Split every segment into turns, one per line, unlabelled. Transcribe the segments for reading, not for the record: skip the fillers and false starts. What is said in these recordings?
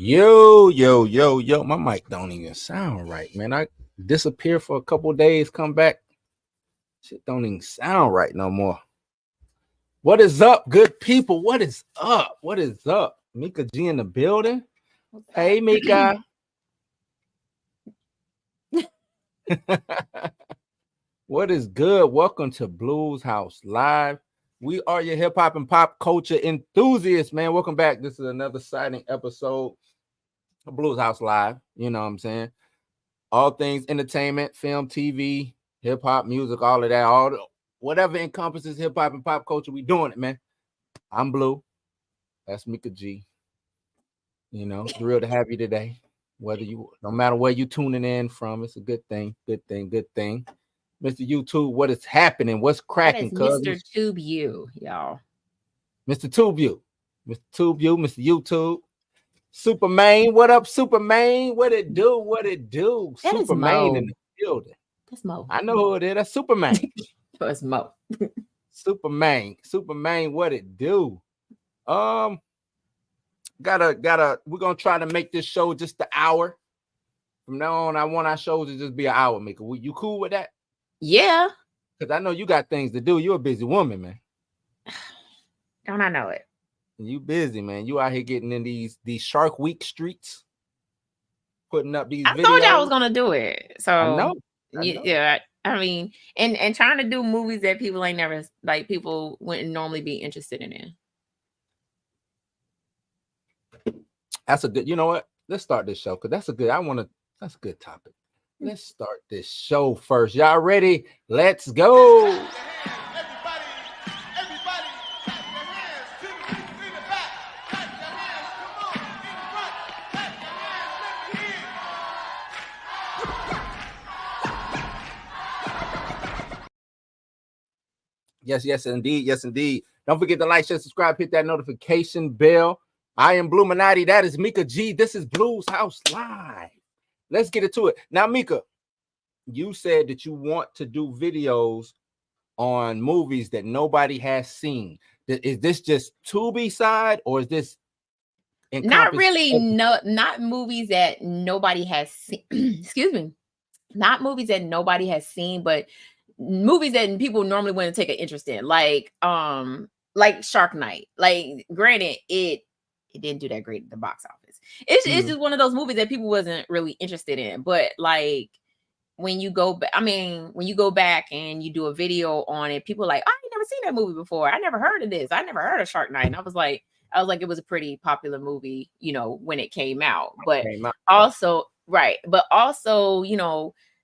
Yo. My mic don't even sound right, man. I disappear for a couple days, come back. Shit don't even sound right no more. What is up, good people? What is up? What is up? Mika G in the building. Hey, Mika. What is good? Welcome to Blues House Live. We are your hip hop and pop culture enthusiasts, man. Welcome back. This is another exciting episode of Blues House Live. You know what I'm saying? All things entertainment, film, TV, hip hop, music, all of that, whatever encompasses hip hop and pop culture, we doing it, man. I'm Blue. That's Mika G. You know, thrilled to have you today. No matter where you tuning in from, it's a good thing. Mr. YouTube, what is happening? What's cracking,
cuz? Mr. Tube You, y'all.
Mr. Tube You, Mr. YouTube. Superman, what up, Superman? What it do?
That
Superman in the building.
That's Mo.
I know who it is. That's Superman.
That's Mo.
Superman, what it do? We're gonna try to make this show just an hour. From now on, I want our shows to just be an hour, Mika. You cool with that?
Yeah.
Because I know you got things to do. You're a busy woman, man.
Don't I know it?
You busy, man. You out here getting in these Shark Week streets, putting up these videos.
I told you I was gonna do it. So
I know.
Yeah. I mean, and trying to do movies that people ain't never, like, people wouldn't normally be interested in.
That's a good, you know what? Let's start this show because that's a good topic. Let's start this show first. Y'all ready? Let's go. Yes, indeed. Don't forget to like, share, subscribe, hit that notification bell. I am Bluminati. That is Mika G. This is Blues House Live. Let's get into it. Now, Mika, you said that you want to do videos on movies that nobody has seen. Is this just Tubi side, or is this
not really? No, not movies that nobody has seen. Excuse me. Not movies that nobody has seen, but movies that people normally wouldn't take an interest in, like Shark Night. Like, granted, it didn't do that great at the box office. It's just one of those movies that people wasn't really interested in. But like, when you go back and you do a video on it, people are like, oh, I never seen that movie before. I never heard of this. I never heard of Shark Night. And I was like, it was a pretty popular movie, when it came out. But also,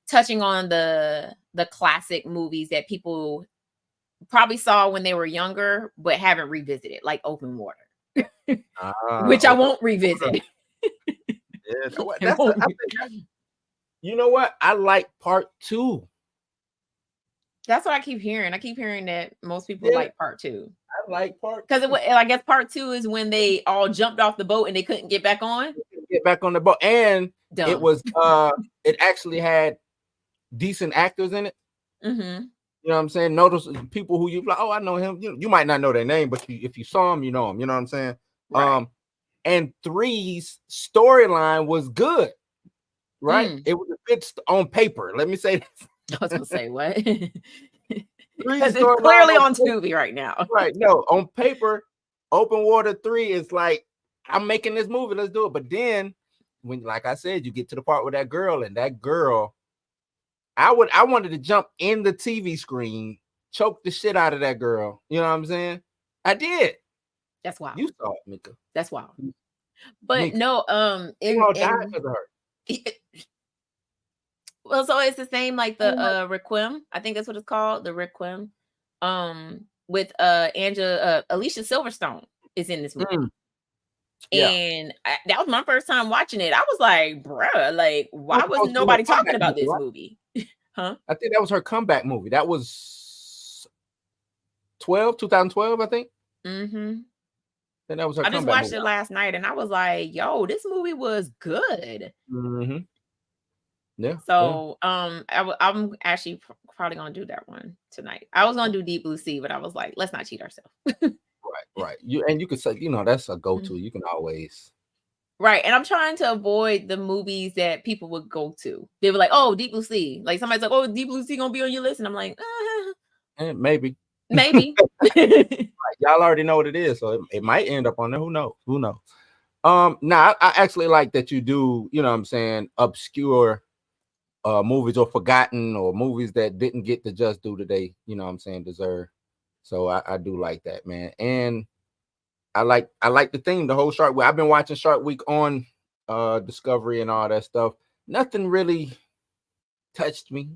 touching on the classic movies that people probably saw when they were younger, but haven't revisited, like Open Water, which I won't revisit.
You know what? I like part 2.
That's what I keep hearing. I keep hearing that most people like part 2.
I like part
because I guess part 2 is when they all jumped off the boat and they couldn't get back on.
The boat, and it was it actually had decent actors in it.
Mm-hmm.
You know what I'm saying? Notice people who you like, oh, I know him. You might not know their name, but if you saw him, you know him. You know what I'm saying? Right. And 3's storyline was good, right? It was a good on paper. Let me say this.
I was gonna say what? Because it's clearly on Tubi right now.
Right? No, on paper, Open Water 3 is like, I'm making this movie. Let's do it. But then, when, like I said, you get to the part with that girl, and that girl, I wanted to jump in the TV screen, choke the shit out of that girl. You know what I'm saying? I did.
That's wild.
You saw it, Mika.
That's wild. But Mika, no,
died because of her.
Well, so it's the same like the Requiem. I think that's what it's called, the Requiem. With Alicia Silverstone is in this movie. And that was my first time watching it. I was like, bruh, like, why was nobody talking about this movie? Huh?
I think that was her comeback movie. That was 2012, I think.
Mm-hmm.
And that was her.
I just watched it last night, and I was like, yo, this movie was good.
Mm-hmm. Yeah.
So I'm actually probably gonna do that one tonight. I was gonna do Deep Blue Sea, but I was like, let's not cheat ourselves.
Right. You could say, that's a go-to. You can always
Right. And I'm trying to avoid the movies that people would go to. They were like, oh, Deep Blue Sea. Like somebody's like, oh, Deep Blue Sea gonna be on your list. And I'm like,
Maybe.
maybe.
Y'all already know what it is, so it might end up on there. Who knows? Who knows? Now I actually like that you do, you know what I'm saying, obscure movies or forgotten or movies that didn't get the just due today, you know what I'm saying, deserve. So I do like that, man. And I like the theme, the whole Shark Week. I've been watching Shark Week on Discovery and all that stuff. Nothing really touched me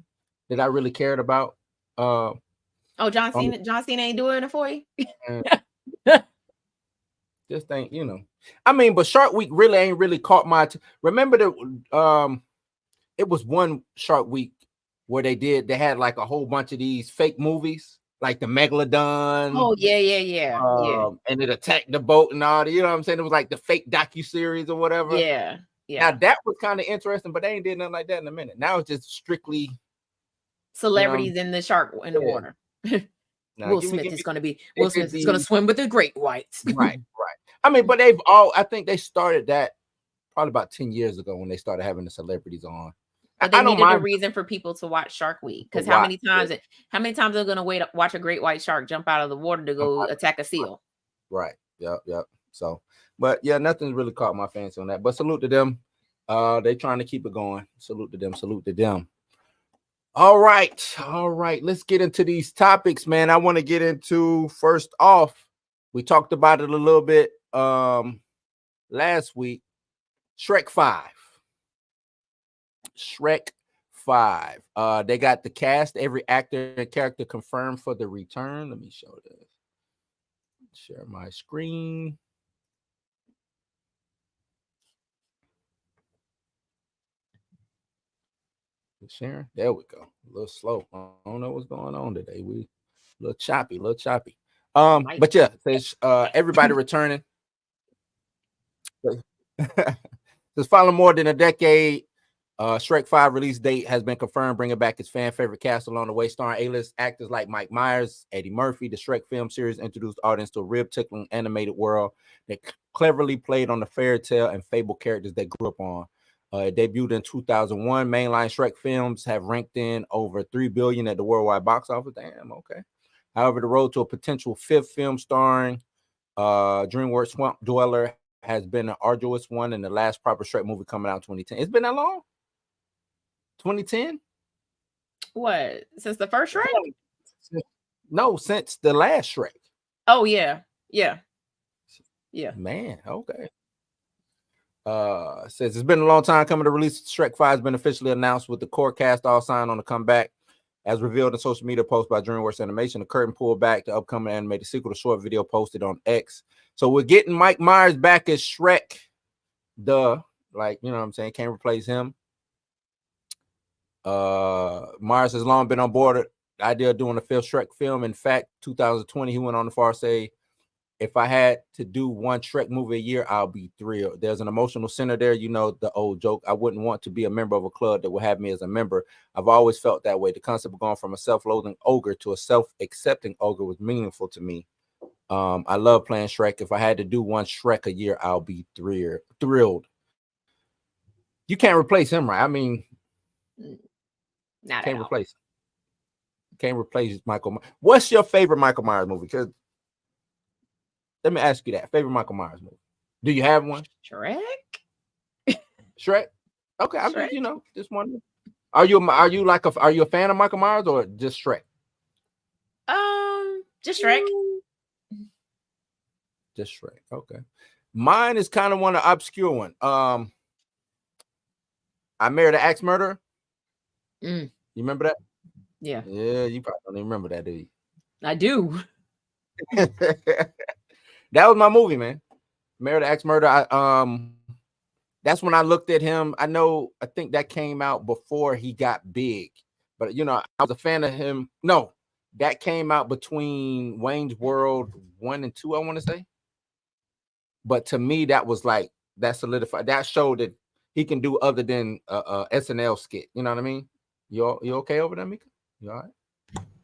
that I really cared about.
Oh, John
On
Cena ain't doing it for you.
just ain't, you know. I mean, but Shark Week really ain't really caught my remember that it was one Shark Week where they had like a whole bunch of these fake movies, like the Megalodon.
Oh, yeah.
And it attacked the boat and all that. You know what I'm saying? It was like the fake docu-series or whatever.
Yeah.
Now that was kind of interesting, but they ain't did nothing like that in a minute. Now it's just strictly
celebrities in the shark in the water.
Now,
Will Smith is going to swim with the great whites.
Right. I mean, but I think they started that probably about 10 years ago when they started having the celebrities on.
But they needed a reason for people to watch Shark Week. Because how many times are they going to watch a great white shark jump out of the water to go attack a seal?
Right. Yep. So, but yeah, nothing's really caught my fancy on that. But salute to them. They trying to keep it going. Salute to them. Salute to them. All right. Let's get into these topics, man. I want to get into, first off, we talked about it a little bit last week. Shrek 5. They got the cast, every actor and character confirmed for the return. Let me show this. Share my screen. Sharing. There we go. A little slow. I don't know what's going on today. We a little choppy. But yeah, there's everybody returning. Just following more than a decade. Shrek 5 release date has been confirmed, bringing back its fan favorite cast along the way, starring A-list actors like Mike Myers, Eddie Murphy. The Shrek film series introduced audience to a rib-tickling animated world that cleverly played on the fairy tale and fable characters they grew up on. It debuted in 2001. Mainline Shrek films have ranked in over $3 billion at the worldwide box office. Damn, okay. However, the road to a potential fifth film starring DreamWorks Swamp Dweller has been an arduous one, and the last proper Shrek movie coming out in 2010. It's been that long? 2010?
What? Since the first Shrek?
No, since the last Shrek.
Oh, yeah.
Man, okay. Says it's been a long time coming to release. Shrek 5 has been officially announced with the core cast all signed on the comeback. As revealed in social media post by DreamWorks Animation, the curtain pulled back the upcoming animated sequel, the short video posted on X. So we're getting Mike Myers back as Shrek. Like, you know what I'm saying? Can't replace him. Myers has long been on board the idea of doing a fifth Shrek film. In fact, 2020, he went on the far say, if I had to do one Shrek movie a year, I'll be thrilled. There's an emotional center there. You know, the old joke. I wouldn't want to be a member of a club that would have me as a member. I've always felt that way. The concept of going from a self-loathing ogre to a self-accepting ogre was meaningful to me. I love playing Shrek. If I had to do one Shrek a year, I'll be thrilled. You can't replace him, right? I mean, can't replace him. Can't replace Michael Myers. What's your favorite Michael Myers movie? Because let me ask you that. Favorite Michael Myers movie? Do you have one?
Shrek?
Okay, I mean, just wondering. Are you a fan of Michael Myers or just Shrek?
Just Shrek.
Just Shrek. Okay. Mine is kind of one of the obscure one. I Married an Axe Murderer. You remember that?
Yeah.
Yeah, you probably don't even remember that, do you?
I do.
That was my movie, man. Married an Axe Murderer. That's when I looked at him. I think that came out before he got big, but I was a fan of him. No, that came out between Wayne's World 1 and 2, I want to say. But to me, that was like, that solidified, that showed that he can do other than SNL skit. You know what I mean? You okay over there, Mika? You all right?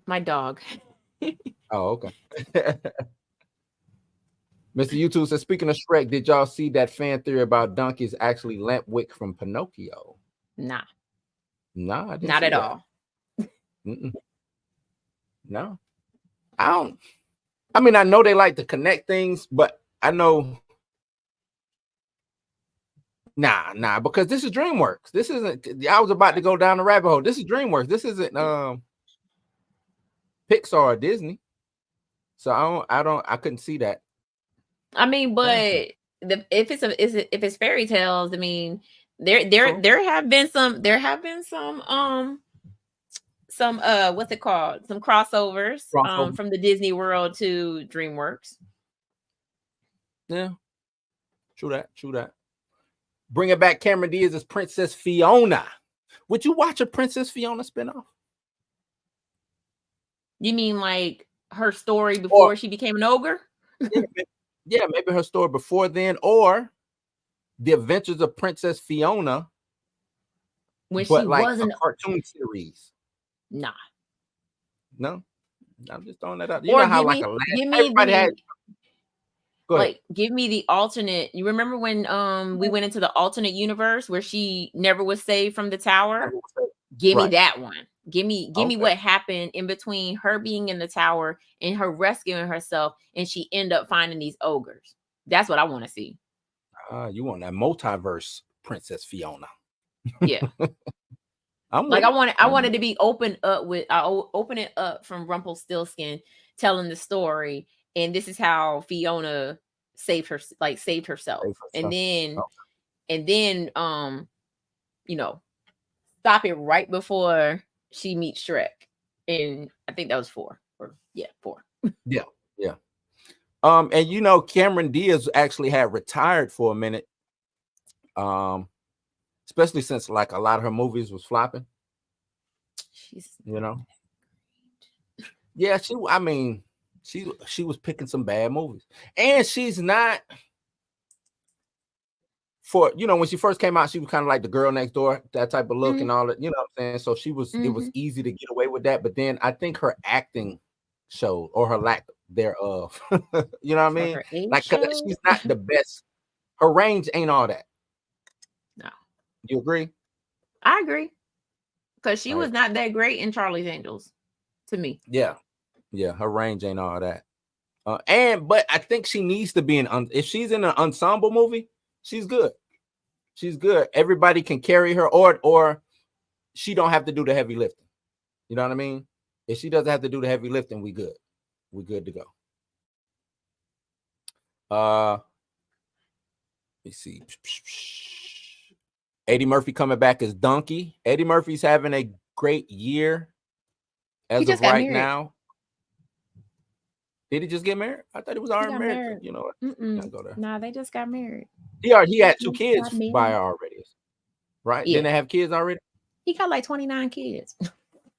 My dog.
Oh, okay. Mr. YouTube says, speaking of Shrek, did y'all see that fan theory about Donkey's actually Lampwick from Pinocchio?
Nah,
No, I didn't
not
see
at
that.
all.
No, I don't. I mean, I know they like to connect things, but I know. Nah, because this is DreamWorks. This isn't. I was about to go down the rabbit hole. This is DreamWorks. This isn't Pixar or Disney. So I couldn't see that.
I mean, but if it's fairy tales, I mean, there have been some what's it called? Some crossovers from the Disney World to DreamWorks.
Yeah. True that. Bring it back, Cameron Diaz as Princess Fiona. Would you watch a Princess Fiona spinoff?
You mean like her story before she became an ogre?
Yeah, maybe her story before then, or the Adventures of Princess Fiona,
when she wasn't
a cartoon series.
Nah.
No, I'm just throwing that out. You know how everybody had. Go ahead.
Like, give me the alternate. You remember when we went into the alternate universe where she never was saved from the tower? Give me that one. Give me what happened in between her being in the tower and her rescuing herself, and she end up finding these ogres. That's what I want to see.
You want that multiverse Princess Fiona?
Yeah. I wanted to be open it up from Rumpelstiltskin telling the story, and this is how Fiona saved herself. And then stop it right before she meets Shrek. And I think that was 4. 4.
Yeah. And Cameron Diaz actually had retired for a minute. Especially since like a lot of her movies was flopping. Yeah, she was picking some bad movies. And she's not when she first came out, she was kind of like the girl next door, that type of look and all that, you know what I'm saying? So it was easy to get away with that. But then I think her acting showed, or her lack thereof. You know what I mean? Like, she's not the best. Her range ain't all that.
No.
You agree?
I agree. Because she was not that great in Charlie's Angels to me.
Yeah. Her range ain't all that. But I think she needs to be if she's in an ensemble movie, she's good. She's good. Everybody can carry her, or she don't have to do the heavy lifting. You know what I mean? If she doesn't have to do the heavy lifting, we good. We good to go. Let's see. Eddie Murphy coming back as Donkey. Eddie Murphy's having a great year as of right now. Did he just get married? I thought he was already married. You know what? Go there.
Nah, they just got married.
He had 2 kids by her already. Right? Yeah. Didn't they have kids already?
He got like 29 kids.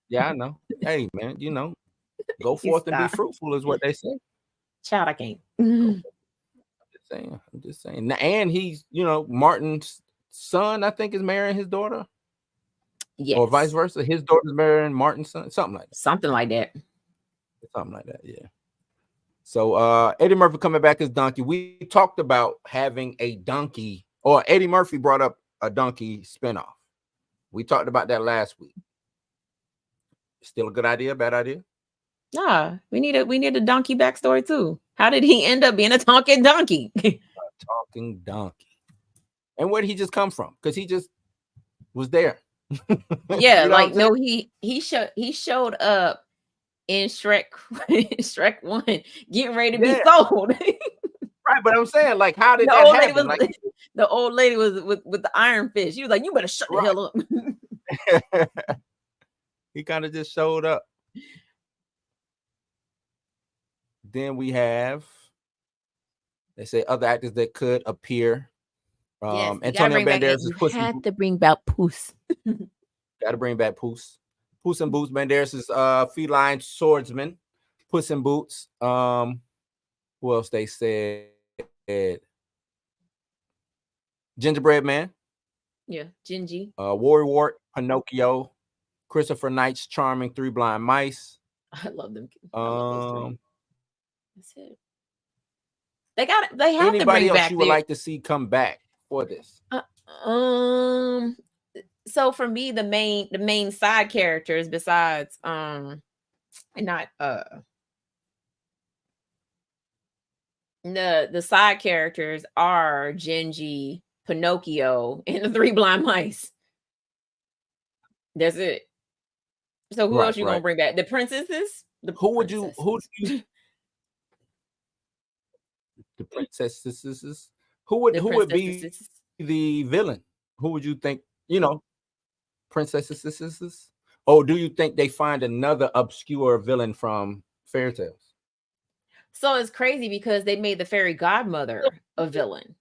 Yeah, I know. Hey, man, go forth and be fruitful is what they say.
Child, I can't.
I'm just saying. And he's, Martin's son, I think, is marrying his daughter. Yes. Or vice versa. His daughter's marrying Martin's son. Something like that.
Something like that,
yeah. So Eddie Murphy coming back as Donkey. We talked about having a donkey, or Eddie Murphy brought up a donkey spinoff. We talked about that last week. Still a good idea, bad idea?
Nah, we need a donkey backstory too. How did he end up being a talking donkey?
A talking donkey. And where did he just come from? Because he just was there.
Yeah, he showed up in Shrek 1, getting ready to be sold.
Right, but I'm saying, like, how did that happen?
The old lady was with the iron fist. She was like, "You better shut the hell
up." He kind of just showed up. Then we have, they say, other actors that could appear. Antonio Banderas is Puss.
Had to bring back Puss.
Got to bring back Puss. Puss in Boots. Banderas is feline swordsman. Puss in Boots. Who else they said? Gingerbread Man.
Yeah, Gingy.
Worry Wart, Pinocchio, Christopher Knight's Charming Three Blind Mice.
I love them. I love those 3. That's it. They have
Anybody
to bring
else
back
you would like to see come back for this?
So for me, the main side characters besides not the side characters are Genji, Pinocchio, and the Three Blind Mice. That's it. So who else you gonna bring back? The princesses?
Who would you the princesses? Who would be the villain? Who would you think, princesses? Or do you think they find another obscure villain from fairy tales?
So it's crazy because they made the fairy godmother a villain.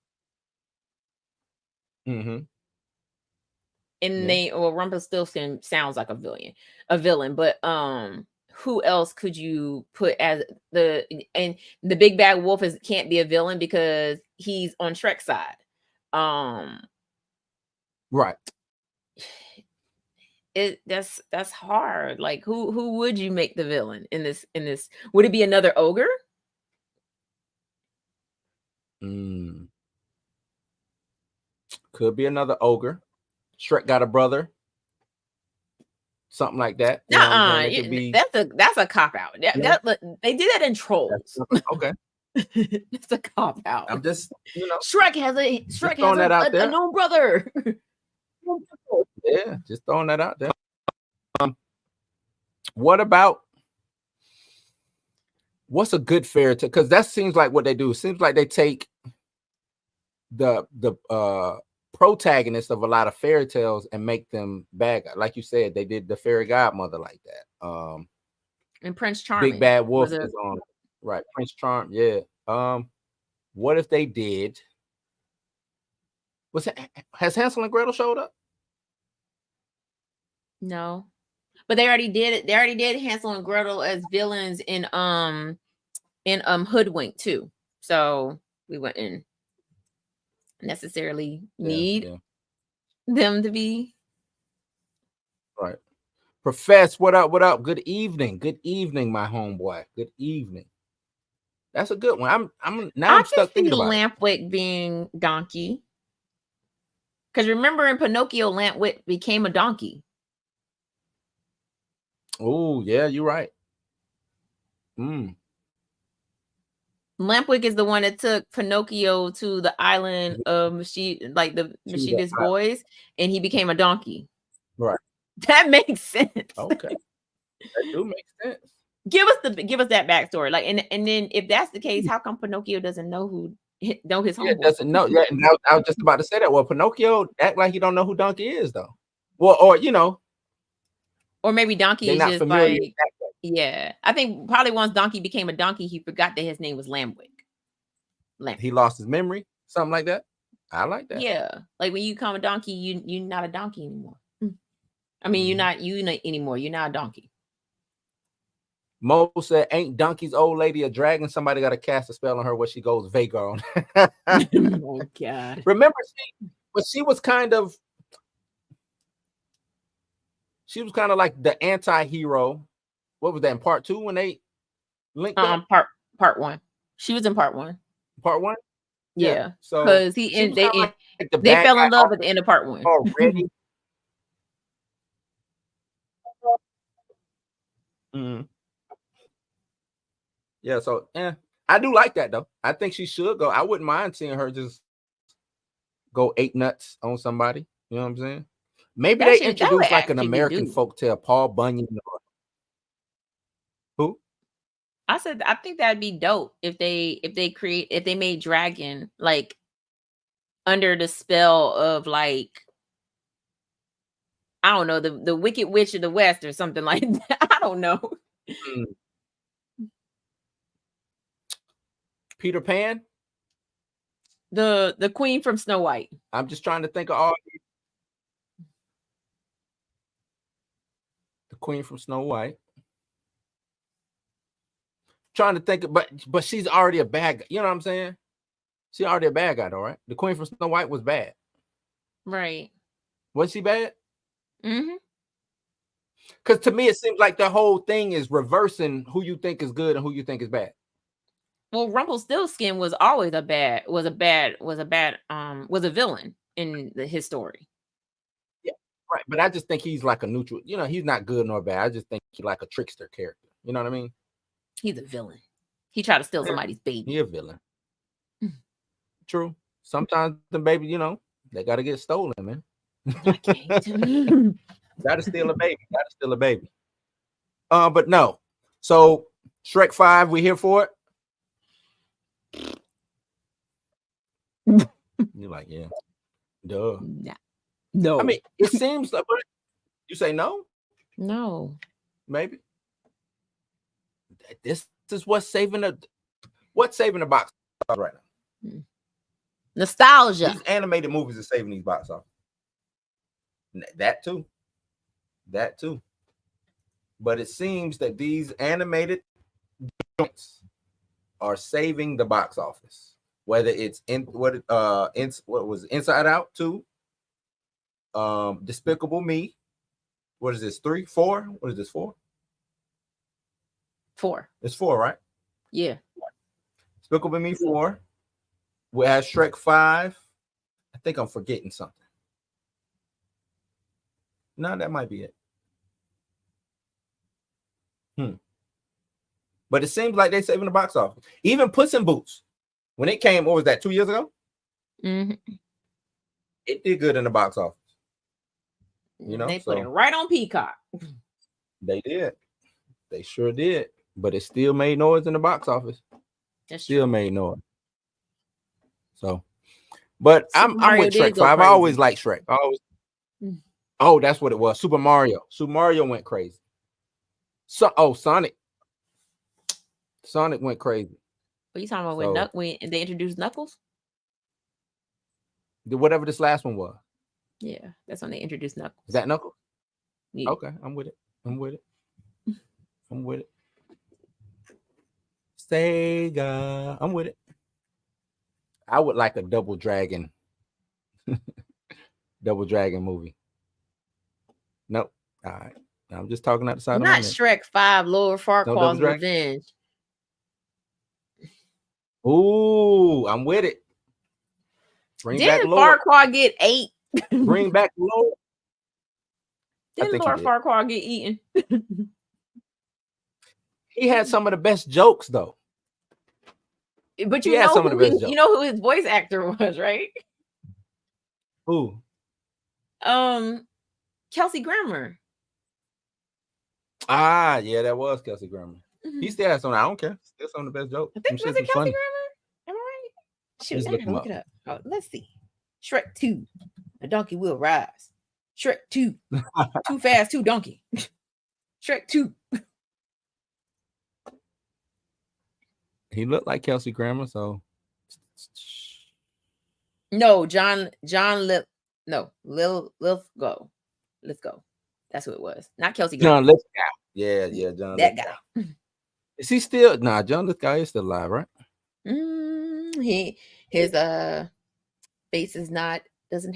Mm-hmm.
And Rumpelstiltskin sounds like a villain, but who else could you put as the big bad wolf can't be a villain because he's on Shrek's side.
Right.
That's hard. Like who would you make the villain in this? Would it be another ogre?
Could be another ogre. Shrek got a brother. Something like that.
That's a cop out. They did that in Trolls.
Okay.
It's a cop out.
I'm just,
Shrek has a known brother.
Yeah, just throwing that out there. What about what's a good fairy tale? Because that seems like what they do. It seems like they take the protagonist of a lot of fairy tales and make them bad guys. Like you said, they did the fairy godmother like that.
And Prince Charming.
Big Bad Wolf is on. Right, Prince Charm. Yeah. What if they did? Has Hansel and Gretel showed up?
No, but they already did it. They already did Hansel and Gretel as villains in Hoodwink too. So we wouldn't necessarily need them to be
right. Profess, what up? What up? Good evening, my homeboy. Good evening. That's a good one. I'm stuck thinking about
Lampwick being donkey. Because remember in Pinocchio, Lampwick became a donkey.
Oh, yeah, you're right.
Lampwick is the one that took Pinocchio to the island of the mischievous boys, and he became a donkey.
Right.
That makes sense.
Okay. That do make sense.
Give us that backstory. Like, and then if that's the case, how come Pinocchio doesn't know his homeboy?
Doesn't know. Yeah, and I was just about to say that. Well, Pinocchio act like he don't know who Donkey is, though. Well,
or maybe Donkey is just like, yeah. I think probably once Donkey became a donkey, he forgot that his name was Lampwick.
He lost his memory, something like that. I like that.
Yeah, like when you become a donkey, you're not a donkey anymore. I mean, you're not anymore. You're not a donkey.
Mo said, "Ain't Donkey's old lady a dragon? Somebody got to cast a spell on her where she goes Vega on."
Oh God!
Remember, she was kind of like the anti-hero. What was that in part 2 when they linked up?
Part 1. She was in part 1.
Part 1.
Yeah. So because they fell in love at the end of part 1
already. Yeah, so I do like that though. I think she should go. I wouldn't mind seeing her just go 8 nuts on somebody. You know what I'm saying? Maybe they introduce like an American folktale, Paul Bunyan. Who?
I said I think that'd be dope if they made Dragon like under the spell of like, I don't know, the Wicked Witch of the West or something like that. I don't know.
Peter Pan?
The queen from Snow White.
I'm just trying to think of all the queen from Snow White. Trying to think of, but she's already a bad guy. You know what I'm saying? She's already a bad guy, though, right? The queen from Snow White was bad.
Right.
Was she bad?
Mm-hmm.
Because to me, it seems like the whole thing is reversing who you think is good and who you think is bad.
Well, Rumpelstiltskin was always a villain in his story.
Yeah, right. But I just think he's like a neutral. He's not good nor bad. I just think he's like a trickster character. You know what I mean?
He's a villain. He tried to steal somebody's baby.
He's a villain. True. Sometimes the baby, they got to get stolen, man. Got to steal a baby. But no. So Shrek 5, we here for it. You're like, yeah, duh.
No.
I mean, it seems like, you say no?
No.
Maybe. This is what's saving the box office right now.
Nostalgia.
These animated movies are saving these box office. That too. But it seems that these animated joints are saving the box office. Whether it's what was Inside Out 2, Despicable Me. What is this? 3, 4? What is this? 4?
4.
It's 4, right?
Yeah.
Despicable Me 4. We have Shrek 5. I think I'm forgetting something. No, that might be it. But it seems like they're saving the box office. Even Puss in Boots, when it came, what was that, 2 years ago?
Mm-hmm.
It did good in the box office.
They put it right on Peacock.
They did. They sure did. But it still made noise in the box office.
That's
still
true.
Made noise. So, but I'm with Shrek 5. I always like Shrek. Oh, that's what it was. Super Mario went crazy. Sonic went crazy.
What are you talking about? When they introduced Knuckles?
Whatever this last one was.
Yeah, that's when they introduced Knuckles.
Is that Knuckles?
Yeah.
Okay, I'm with it. Sega. I'm with it. I would like a Double Dragon movie. Nope. All right. I'm just talking out the side of my neck.
Not Shrek 5, Lord Farquaad's Revenge.
Ooh, I'm with it.
Didn't Farquaad get 8?
Bring back Lord.
Didn't Lord Farquaad get eaten?
He had some of the best jokes, though.
But you know who his voice actor was, right?
Who?
Kelsey Grammer.
Ah, yeah, that was Kelsey Grammer. Mm-hmm. He still has some. I don't care. Still some of the best jokes.
I think was it Kelsey Grammer? Am I right? Shoot, look it up. Oh, let's see. Shrek 2, A Donkey Will Rise. Shrek 2, Too Fast, Too Donkey. Shrek 2.
He looked like Kelsey Grammer, so.
No, Lithgow. That's who it was. Not Kelsey Grammer.
John Lithgow. Yeah, John.
That guy.
Is he still? Nah, John Lithgow is still alive, right?
His face is not it's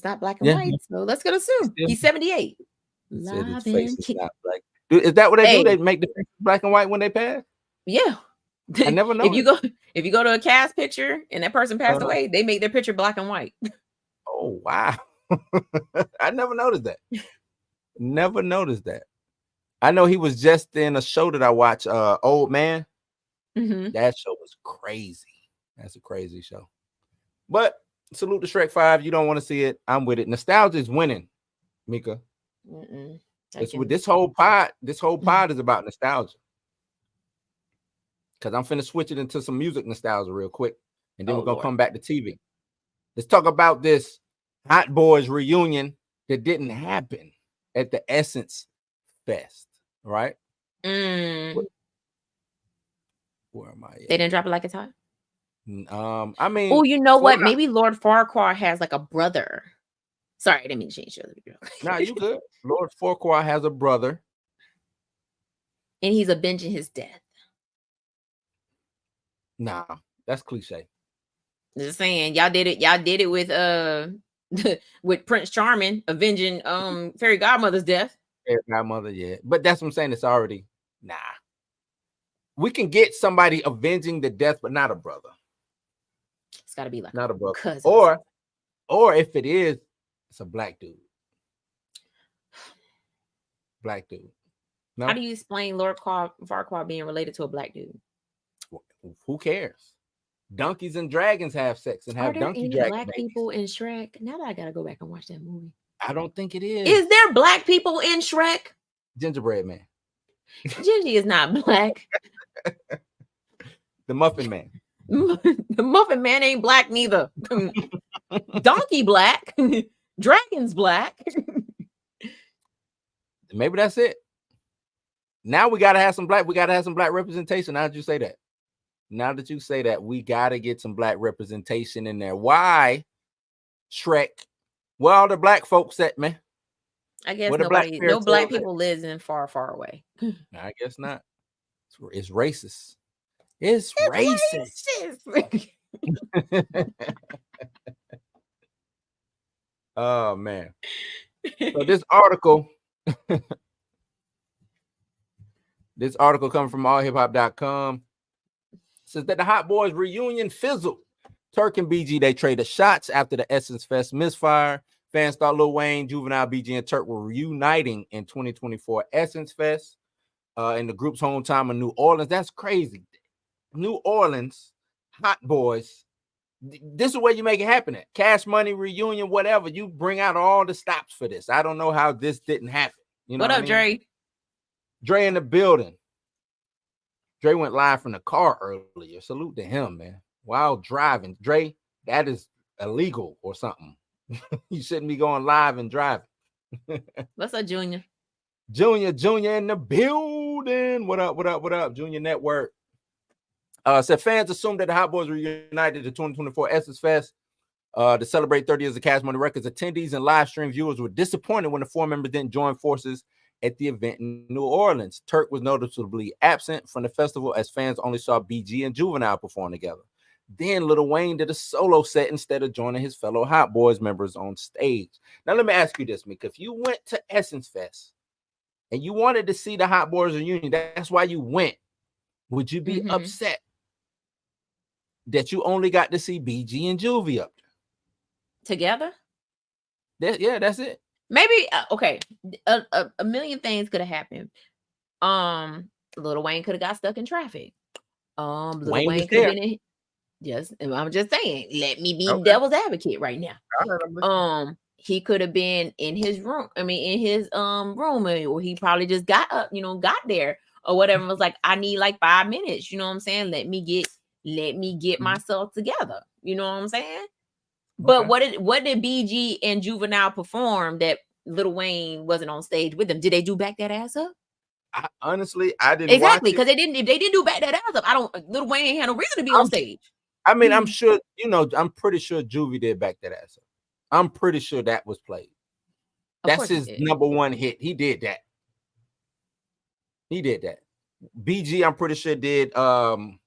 not black and white. So let's go assume he's 78.
His face is not black. Is that what they do? They make the face black and white when they pass?
Yeah.
I never know.
If you go to a cast picture and that person passed away, they make their picture black and white.
Oh wow. I never noticed that. I know he was just in a show that I watched, Old Man. Mm-hmm. That show was crazy. That's a crazy show. But salute to Shrek 5. You don't want to see it. I'm with it. Nostalgia is winning, Mika. It's with this whole pod. This whole pod is about nostalgia. Because I'm finna switch it into some music nostalgia real quick. And then we're going to come back to TV. Let's talk about this Hot Boys reunion that didn't happen at the Essence Fest, right? Where am I at?
They didn't drop it like it's hot?
I mean...
Oh, you know what? Maybe Lord Farquaad has like a brother. Sorry, I didn't mean to change the video.
Nah, you good. Lord Farquaad has a brother.
And he's avenging his death.
Nah, that's cliche.
Just saying, y'all did it with with Prince Charming avenging Fairy Godmother's death.
Fairy Godmother, yeah. But that's what I'm saying. It's already we can get somebody avenging the death, but not a brother.
It's got to be like
not a brother.
cousin.
Or if it is, it's a black dude. Black dude. No?
How do you explain Lord Farquaad being related to a black dude?
Who cares? Donkeys and dragons have sex and have donkey dragon
black
babies.
People in Shrek? Now that I gotta go back and watch that movie.
I don't think it is.
Is there black people in Shrek?
Gingerbread Man.
Gingy is not black.
The Muffin Man.
The Muffin Man ain't black neither. Donkey black. Dragon's black.
Maybe that's it. Now we gotta have some black. We gotta have some black representation. Now that you say that. Now that you say that, we gotta get some black representation in there. Why, Shrek? Where all the black folks at, man?
I guess no black people lives in far, far away.
I guess not. It's racist. It's racist. Oh man. So this article coming from allhiphop.com says that the Hot Boys reunion fizzled. Turk and BG, they traded shots after the Essence Fest misfire. Fans thought Lil Wayne, Juvenile, BG, and Turk were reuniting in 2024 Essence Fest in the group's hometown of New Orleans. That's crazy. New Orleans, Hot Boys. This is where you make it happen at. Cash Money, reunion, whatever. You bring out all the stops for this. I don't know how this didn't happen. You know
what up, Dre?
Dre in the building. Dre went live from the car earlier. Salute to him, man. While driving. Dre, that is illegal or something. You shouldn't be going live and driving.
What's up, Junior?
Junior in the building. What up? Junior Network. Said fans assumed that the Hot Boys reunited the 2024 Essence Fest to celebrate 30 years of Cash Money Records. Attendees and live stream viewers were disappointed when the four members didn't join forces at the event in New Orleans. Turk was noticeably absent from the festival as fans only saw BG and Juvenile perform together. Then Lil Wayne did a solo set instead of joining his fellow Hot Boys members on stage. Now, let me ask you this, Mick. If you went to Essence Fest and you wanted to see the Hot Boys reunion, that's why you went, would you be upset that you only got to see BG and Juvie up there?
Together?
That's it.
Maybe, okay, a million things could have happened. Lil Wayne could have got stuck in traffic. Lil Wayne could have been in... Yes, I'm just saying, let me be devil's advocate right now. He could have been in his room. I mean, in his room, or he probably just got up, got there or whatever. Was like, I need like 5 minutes. You know what I'm saying? Let me get myself together. You know what I'm saying? But what did BG and Juvenile perform that Lil Wayne wasn't on stage with them? Did they do Back That Ass Up?
Honestly, I didn't.
Exactly, because if they didn't do Back That Ass Up, Lil Wayne ain't had no reason to be on stage.
I mean, I'm sure, I'm pretty sure Juvie did Back That Ass Up. I'm pretty sure that was played. That's his number one hit. He did that. BG, I'm pretty sure did Bling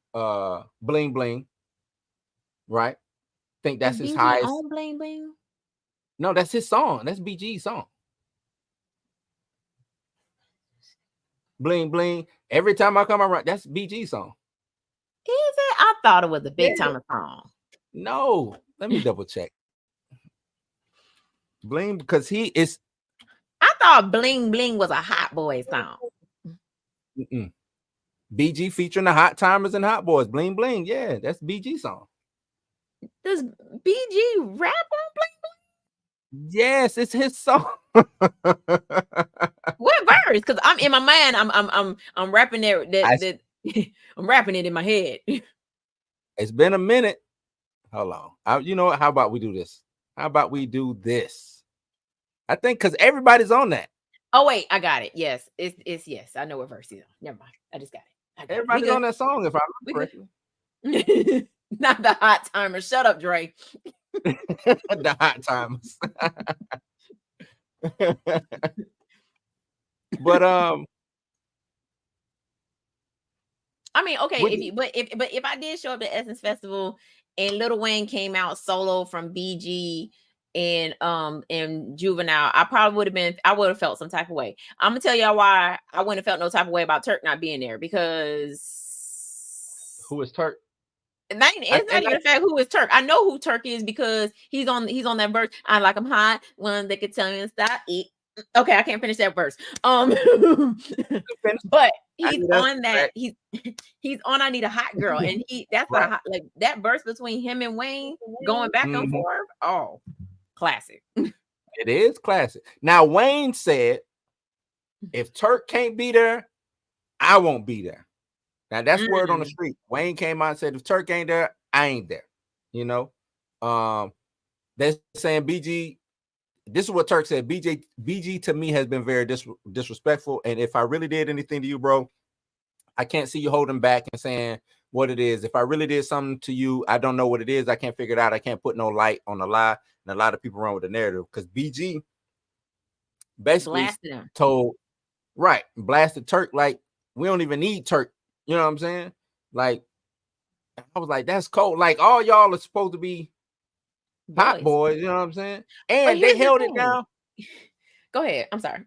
Bling. Right? I think that's his highest.
On Bling Bling?
No, that's his song. That's BG's song. Bling Bling. Every time I come around, that's BG's song.
Is it? I thought it was a Big Time song.
No, let me double check. Bling, because he is.
I thought Bling Bling was a Hot Boy song.
BG featuring the Hot Timers and Hot Boys. Bling Bling, yeah, that's BG's song.
Does BG rap on Bling Bling?
Yes, it's his song.
What verse? Because I'm in my mind. I'm rapping that. I'm rapping it in my head.
It's been a minute. Hold on. You know what? How about we do this? I think because everybody's on that.
Oh wait, I got it. Yes, it's yes. I know what verse is on. Never mind. I just got it.
Everybody's on that song. If I remember correctly.
Not the Hot Timers. Shut up, Dre.
The Hot Timers. But
I mean, okay, if I did show up at Essence Festival and Lil Wayne came out solo from BG and Juvenile, I would have felt some type of way. I'm gonna tell y'all why I wouldn't have felt no type of way about Turk not being there, because
Who is Turk?
It's not even the fact who is Turk. I know who Turk is because he's on that verse. I like him hot. One that could tell me to stop eat. Okay, I can't finish that verse. But he's on that. He's on I Need a Hot Girl, and that's right. Like that verse between him and Wayne going back and forth. Oh, classic.
It is classic. Now Wayne said, if Turk can't be there, I won't be there. Now that's word on the street. Wayne came out and said, if Turk ain't there, I ain't there. You know, they're saying BG. This is what Turk said. BG to me has been very disrespectful, and if I really did anything to you, bro, I can't see you holding back and saying what it is. If I really did something to you, I don't know what it is. I can't figure it out. I can't put no light on the lie, and a lot of people run with the narrative because BG basically blasted Turk like we don't even need Turk. You know what I'm saying? Like, I was like, that's cold. Like, all y'all are supposed to be hot boys. You know what I'm saying? And they held it down.
Go ahead. I'm sorry.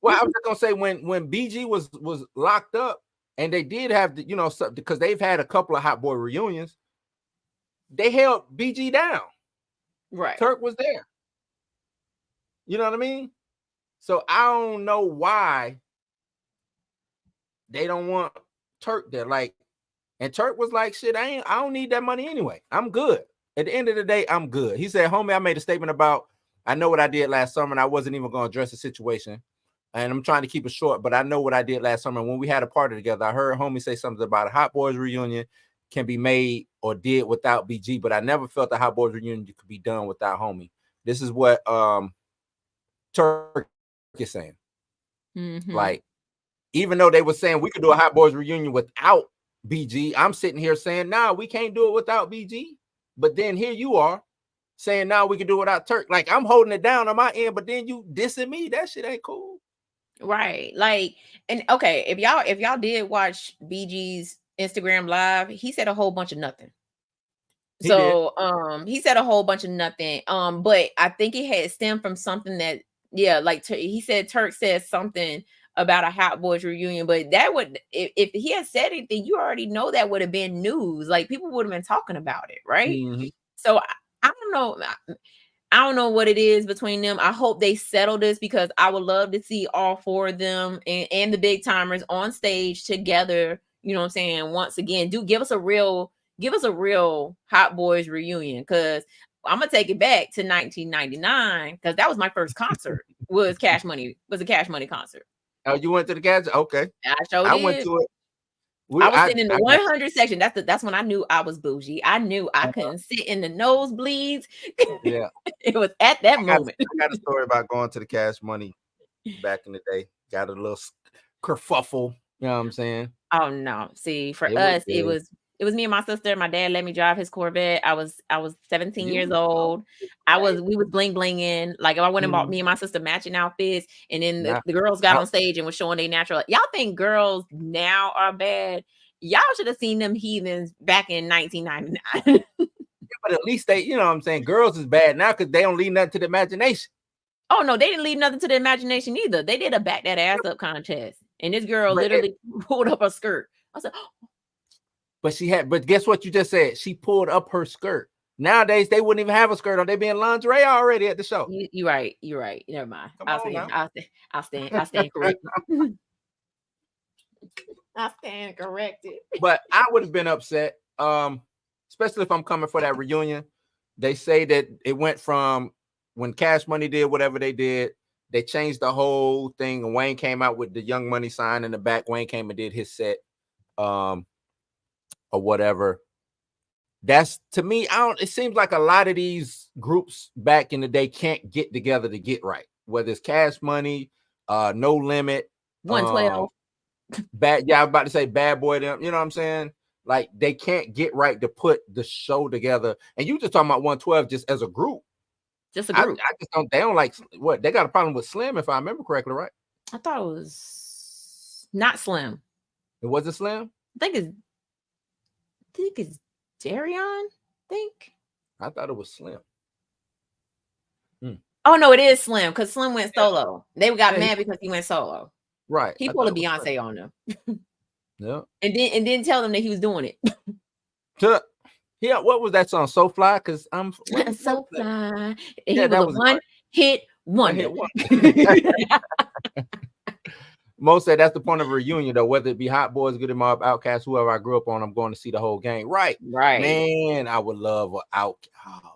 Well, I was just gonna say when BG was locked up, and they did have the, you know, because they've had a couple of hot boy reunions. They held BG down.
Right.
Turk was there. You know what I mean? So I don't know why they don't want Turk there. Like, and Turk was like, shit, I don't need that money anyway. I'm good. At the end of the day, I'm good. He said, homie, I made a statement about, I know what I did last summer, and I wasn't even going to address the situation. And I'm trying to keep it short, but I know what I did last summer. When we had a party together, I heard homie say something about a Hot Boys reunion can be made or did without BG, but I never felt the Hot Boys reunion could be done without homie. This is what Turk is saying. Like, even though they were saying we could do a Hot Boys reunion without BG, I'm sitting here saying, nah, we can't do it without BG. But then here you are saying, nah, we can do it without Turk. Like, I'm holding it down on my end, but then you dissing me. That shit ain't cool.
Right. Like, and okay, if y'all did watch BG's Instagram live, he said a whole bunch of nothing. He said a whole bunch of nothing. But I think it had stemmed from something that, like he said Turk said something about a Hot Boys reunion, but that would, if he had said anything, you already know that would have been news. Like, people would have been talking about it, right? So I don't know. I don't know what it is between them. I hope they settle this because I would love to see all four of them and the big timers on stage together. You know what I'm saying? Once again, give us a real Hot Boys reunion, because I'm gonna take it back to 1999 because that was my first concert. Was a Cash Money concert.
Oh, you went to the Cash? Okay,
I
went to it.
I was sitting in the 100 section. That's when I knew I was bougie. I knew I couldn't sit in the nosebleeds.
Yeah,
it was at that moment.
I got a story about going to the Cash Money back in the day. Got a little kerfuffle. You know what I'm saying?
Oh no! See, for us, it was me and my sister. My dad let me drive his Corvette. I was 17 years old. We was bling blinging. Like, if I went and bought me and my sister matching outfits, and then the girls got on stage and was showing their natural. Y'all think girls now are bad? Y'all should have seen them heathens back in 1999.
But at least they, you know what I'm saying, girls is bad now because they don't leave nothing to the imagination.
Oh no, they didn't leave nothing to the imagination either. They did a back that ass up contest, and this girl literally pulled up her skirt. I said, oh.
But guess what you just said? She pulled up her skirt. Nowadays, they wouldn't even have a skirt on. They be in lingerie already at the show.
You're right. Never mind. I'll stand corrected. I stand corrected.
But I would have been upset, especially if I'm coming for that reunion. They say that it went from when Cash Money did whatever they did, they changed the whole thing. And Wayne came out with the Young Money sign in the back. Wayne came and did his set, or whatever. That's, to me, it seems like a lot of these groups back in the day can't get together to get right. Whether it's Cash Money, No Limit,
112.
I was about to say Bad Boy, them, you know what I'm saying? Like, they can't get right to put the show together. And you just talking about 112 just as a group.
Just a group.
I just don't, they don't like, what, they got a problem with Slim, if I remember correctly, right?
I thought it was not Slim.
It wasn't Slim?
I think it's Darion,
I thought it was Slim.
Oh no, it is Slim, because Slim went solo. They got mad because he went solo.
Right.
He pulled a Beyonce on them.
Yeah.
And didn't tell them that he was doing it.
Yeah, what was that song? So Fly? Because I'm
So Fly.
Yeah,
He was
that
a
was
one-hit
one
wonder.
hit one. Most said that's the point of a reunion, though. Whether it be Hot Boys, Good and Mob, Outkast, whoever I grew up on, I'm going to see the whole gang. Right, man. I would love Oh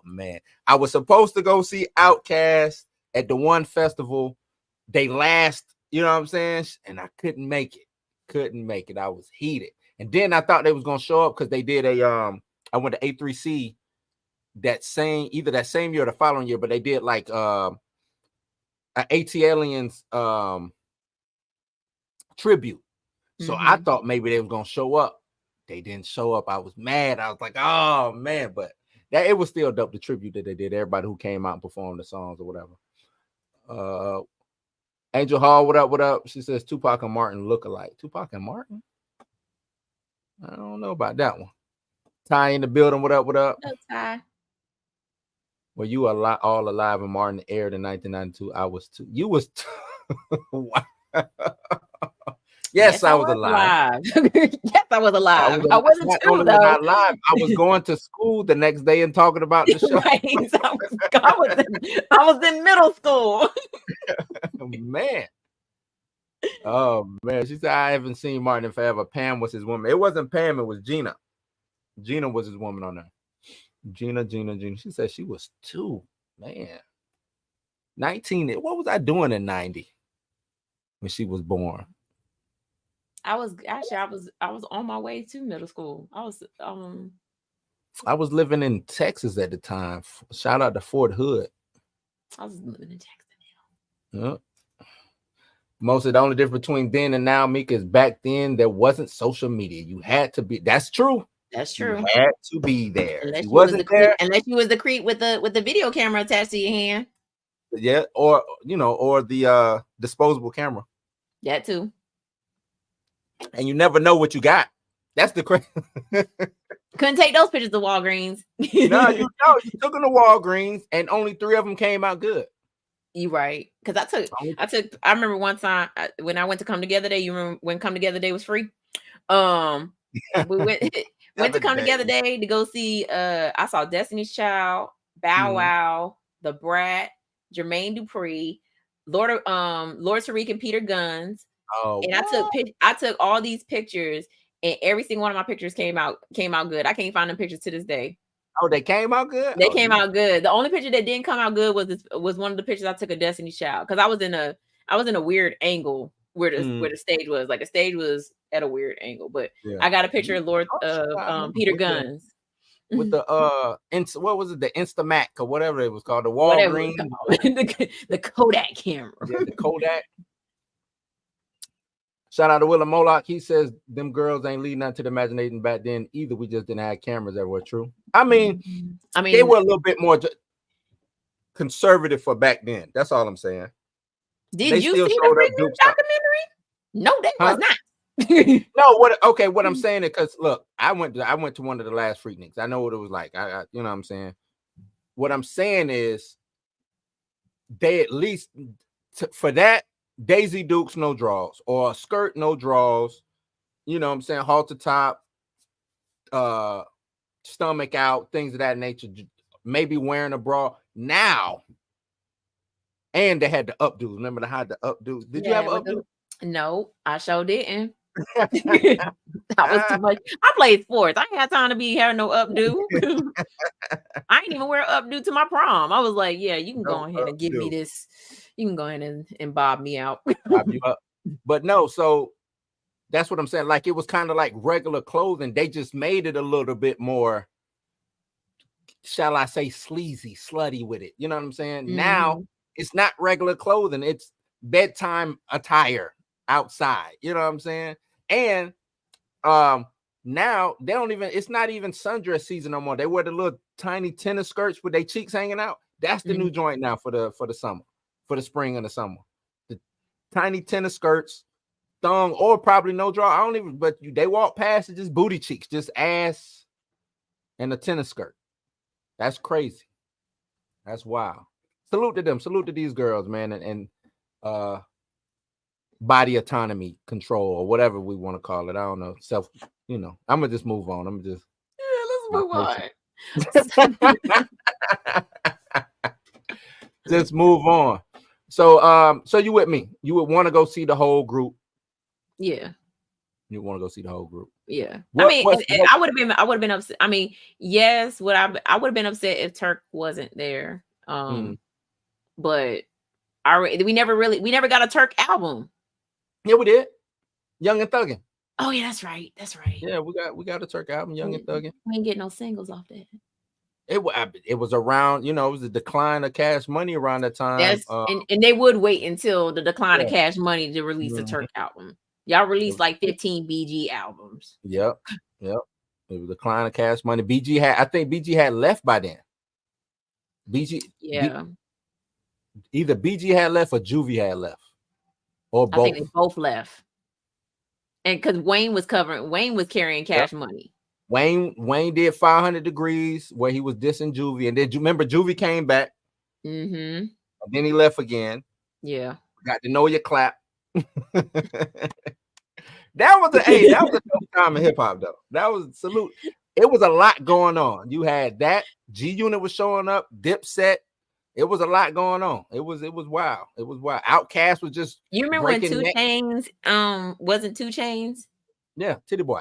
man, I was supposed to go see Outkast at the one festival. They last, you know what I'm saying, and I couldn't make it. I was heated, and then I thought they was gonna show up because they did a I went to A3C either that same year or the following year, but they did like a AT Aliens tribute. So I thought maybe they was gonna show up. They didn't show up. I was mad. I was like, oh man, but that it was still dope, the tribute that they did. Everybody who came out and performed the songs or whatever. Angel Hall, what up? What up? She says Tupac and Martin look alike. Tupac and Martin? I don't know about that one. Ty in the building. What up? What up?
No, Ty.
Well, you are all alive and Martin aired in 1992. I was too. You was Yes, I was alive.
Yes, I was alive. I wasn't
not
too,
only
though.
was I alive, I was going to school the next day and talking about the show.
Right. I was in middle school.
Man. Oh man, she said I haven't seen Martin in forever. Pam was his woman. It wasn't Pam, it was Gina. Gina was his woman on there. Gina. She said she was 2. Man. 19. What was I doing in 90 when she was born?
I was on my way to middle school.
I was living in Texas at the time. Shout out to Fort Hood.
I was living in Texas.
Yeah. Most of the only difference between then and now, Mika, is back then there wasn't social media. You had to be. That's true.
That's true.
You had to be there.
Unless
you
wasn't there, unless you was the creep with the video camera attached to your hand.
Yeah, or the disposable camera.
That too.
And you never know what you got. That's the crazy.
Couldn't take those pictures of Walgreens.
No, you took them to Walgreens, and only 3 of them came out good.
You right? Because I remember one time when I went to Come Together Day. You remember when Come Together Day was free? We went to Come Together Day to go see. I saw Destiny's Child, Bow Wow, The Brat, Jermaine Dupri, Lord Tariq, and Peter Guns. Oh, and I took all these pictures, and every single one of my pictures came out good. I can't find them pictures to this day.
Oh, they came out good?
They came out good. The only picture that didn't come out good was one of the pictures I took of Destiny's Child, because I was in a weird angle where the stage was. Like the stage was at a weird angle, but I got a picture of Peter Guns.
With the what was it, the Instamac or whatever it was called, the Walgreens,
the Kodak camera.
Yeah, the Kodak. Shout out to Willem Moloch. He says them girls ain't leading out to the imagination back then either. We just didn't have cameras everywhere. True. I mean, they were a little bit more conservative for back then. That's all I'm saying.
Did you see the Prequel documentary? No, that was not.
No, what I'm saying is, because look, I went to one of the last Freakniks. I know what it was like. I you know what I'm saying. What I'm saying is, they at least for that, Daisy Dukes no draws, or a skirt no draws. You know what I'm saying, halter top, stomach out, things of that nature. Maybe wearing a bra now. And they had the updos. Remember they had the updos? Did you have an updo?
No, I sure didn't. That was too much. I played sports. I ain't had time to be having no updo. I ain't even wear updo to my prom. I was like, yeah, you can go ahead and give me this. You can go ahead and bob me out.
Bob you up. But no, so that's what I'm saying. Like, it was kind of like regular clothing. They just made it a little bit more, shall I say, sleazy, slutty with it. You know what I'm saying? Now it's not regular clothing. It's bedtime attire outside. You know what I'm saying? And now they don't even, it's not even sundress season no more. They wear the little tiny tennis skirts with their cheeks hanging out. That's the new joint now for the summer, for the spring and the summer. The tiny tennis skirts, thong, or probably no draw. I don't even, but they walk past it, just booty cheeks, just ass and a tennis skirt. That's crazy. That's wild. Salute to them. Salute to these girls, man, and body autonomy control, or whatever we want to call it. I don't know. I'm gonna just move on.
move on.
Just move on. So so you with me? You would want to go see the whole group?
Yeah.
You want to go see the whole group?
Yeah.
What,
I would have been upset. I mean, yes, I would have been upset if Turk wasn't there. But we never got a Turk album.
Yeah, we did. Young and Thuggin'.
Oh yeah, that's right.
Yeah, we got a Turk album, Young and Thuggin'.
We ain't getting no singles off that.
It was around, it was the decline of Cash Money around that time.
And they would wait until the decline of Cash Money to release a Turk album. Y'all released like 15 BG albums.
Yep. It was the decline of Cash Money. I think BG had left by then. Either BG had left or Juvie had left, or both.
I think they both left. And because Wayne was carrying Cash Money.
Wayne did 500 Degrees where he was dissing Juvie, and then remember Juvie came back.
Mm-hmm.
And then he left again.
Yeah.
Got to know your clap. That was a dope time in hip hop though. That was salute. It was a lot going on. You had that G Unit was showing up, Dipset. It was a lot going on. It was wild. It was wild. Outkast was just.
You remember when 2 Chainz wasn't 2 Chainz?
Yeah, Titty Boy.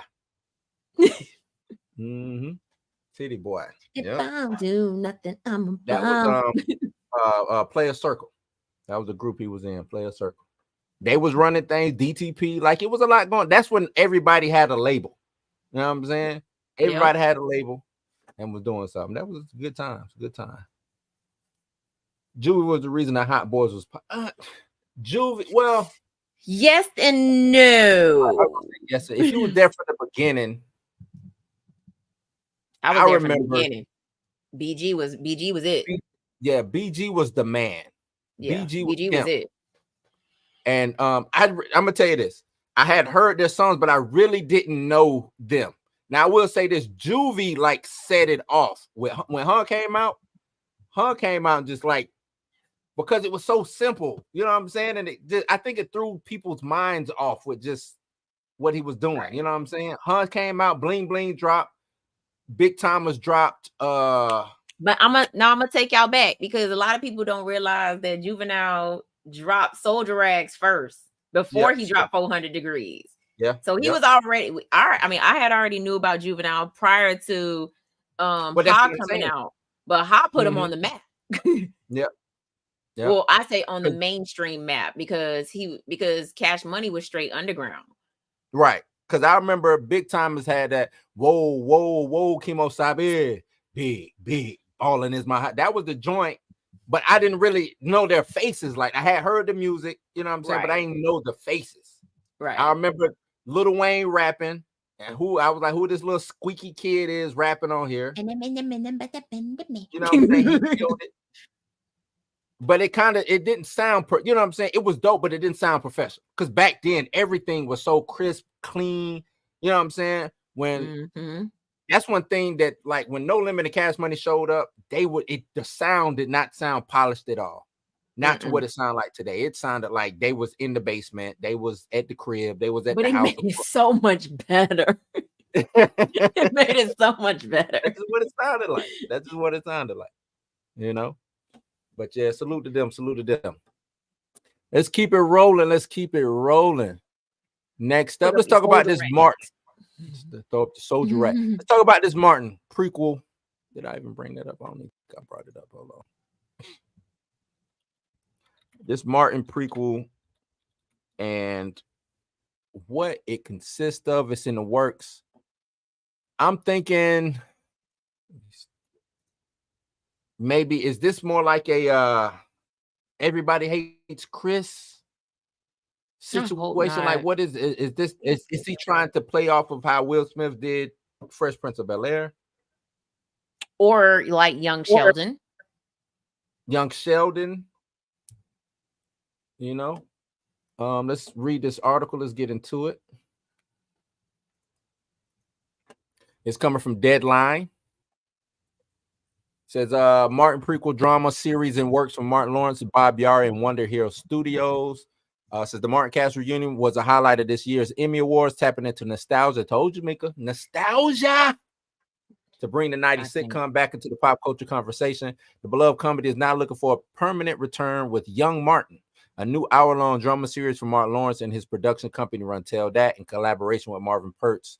Titty Boy.
If I don't do nothing, I'm a
that was Player Circle. That was the group he was in. Player Circle. They was running things. DTP. Like it was a lot going. That's when everybody had a label. You know what I'm saying? Everybody had a label and was doing something. That was good times. Good time. Juvie was the reason that Hot Boys was Juvie. Well,
yes and no.
Yes, sir. If you were there from the beginning,
I was there remember from the beginning. BG was it.
Yeah, BG was the man.
Yeah, BG was it.
And I'm gonna tell you this. I had heard their songs, but I really didn't know them. Now I will say this: Juvie like set it off when Hun came out. Hun came out just like because it was so simple, you know what I'm saying? And I think it threw people's minds off with just what he was doing. Right. You know what I'm saying? Hun came out, Bling Bling dropped, Big Thomas dropped.
But I'm gonna take y'all back because a lot of people don't realize that Juvenile dropped Soldier Rags first before he dropped 400 Degrees.
Yeah.
So he was already. I had already knew about Juvenile prior to Ha coming out, but Ha put him on the map.
Yeah.
Well, I say on the mainstream map because Cash Money was straight underground.
Right. Because I remember Big Timers had that whoa, Kimo Sabe, big, ballin' is my heart. That was the joint, but I didn't really know their faces. Like I had heard the music, you know what I'm saying, but I didn't know the faces.
Right.
I remember Lil Wayne rapping, and I was like, who this little squeaky kid is rapping on here. You know what I'm saying? He killed it. But it didn't sound, you know what I'm saying? It was dope, but it didn't sound professional. Because back then, everything was so crisp, clean. You know what I'm saying? When that's one thing that, like, when No Limit and Cash Money showed up, the sound did not sound polished at all. Not to what it sounded like today. It sounded like they was in the basement. They was at the crib. They was at the house.
But it made it so much better. It made it so much better.
That's what it sounded like. That's just what it sounded like. You know? But yeah, salute to them. Let's keep it rolling. Next up, let's talk about this Martin. Throw up the Soldier Rat. Let's talk about this Martin prequel. Did I even bring that up? I don't think I brought it up. Hold on. This Martin prequel and what it consists of. It's in the works. I'm thinking maybe is this more like a Everybody Hates Chris situation? Like, what is this? Is he trying to play off of how Will Smith did Fresh Prince of Bel-Air?
Or like Young Sheldon?
You know, let's read this article. Let's get into it. It's coming from Deadline. It says Martin prequel drama series in works from Martin Lawrence, Bob Yari, and Wonder Hero Studios. Says the Martin cast reunion was a highlight of this year's Emmy Awards, tapping into nostalgia. Told you, Mika, nostalgia. To bring the 90s sitcom back into the pop culture conversation, the beloved comedy is now looking for a permanent return with Young Martin, a new hour-long drama series from Martin Lawrence and his production company Run Tell That in collaboration with Marvin Pert's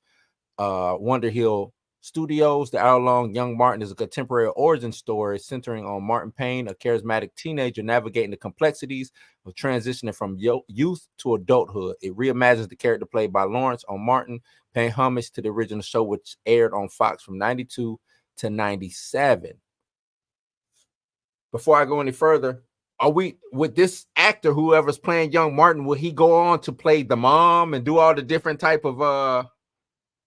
Wonder Hill Studios. The hour-long Young Martin is a contemporary origin story centering on Martin Payne, a charismatic teenager navigating the complexities of transitioning from youth to adulthood. It reimagines the character played by Lawrence on Martin, paying homage to the original show, which aired on Fox from 92 to 97. Before I go any further, are we with this actor, whoever's playing Young Martin, will he go on to play the mom and do all the different type of
No,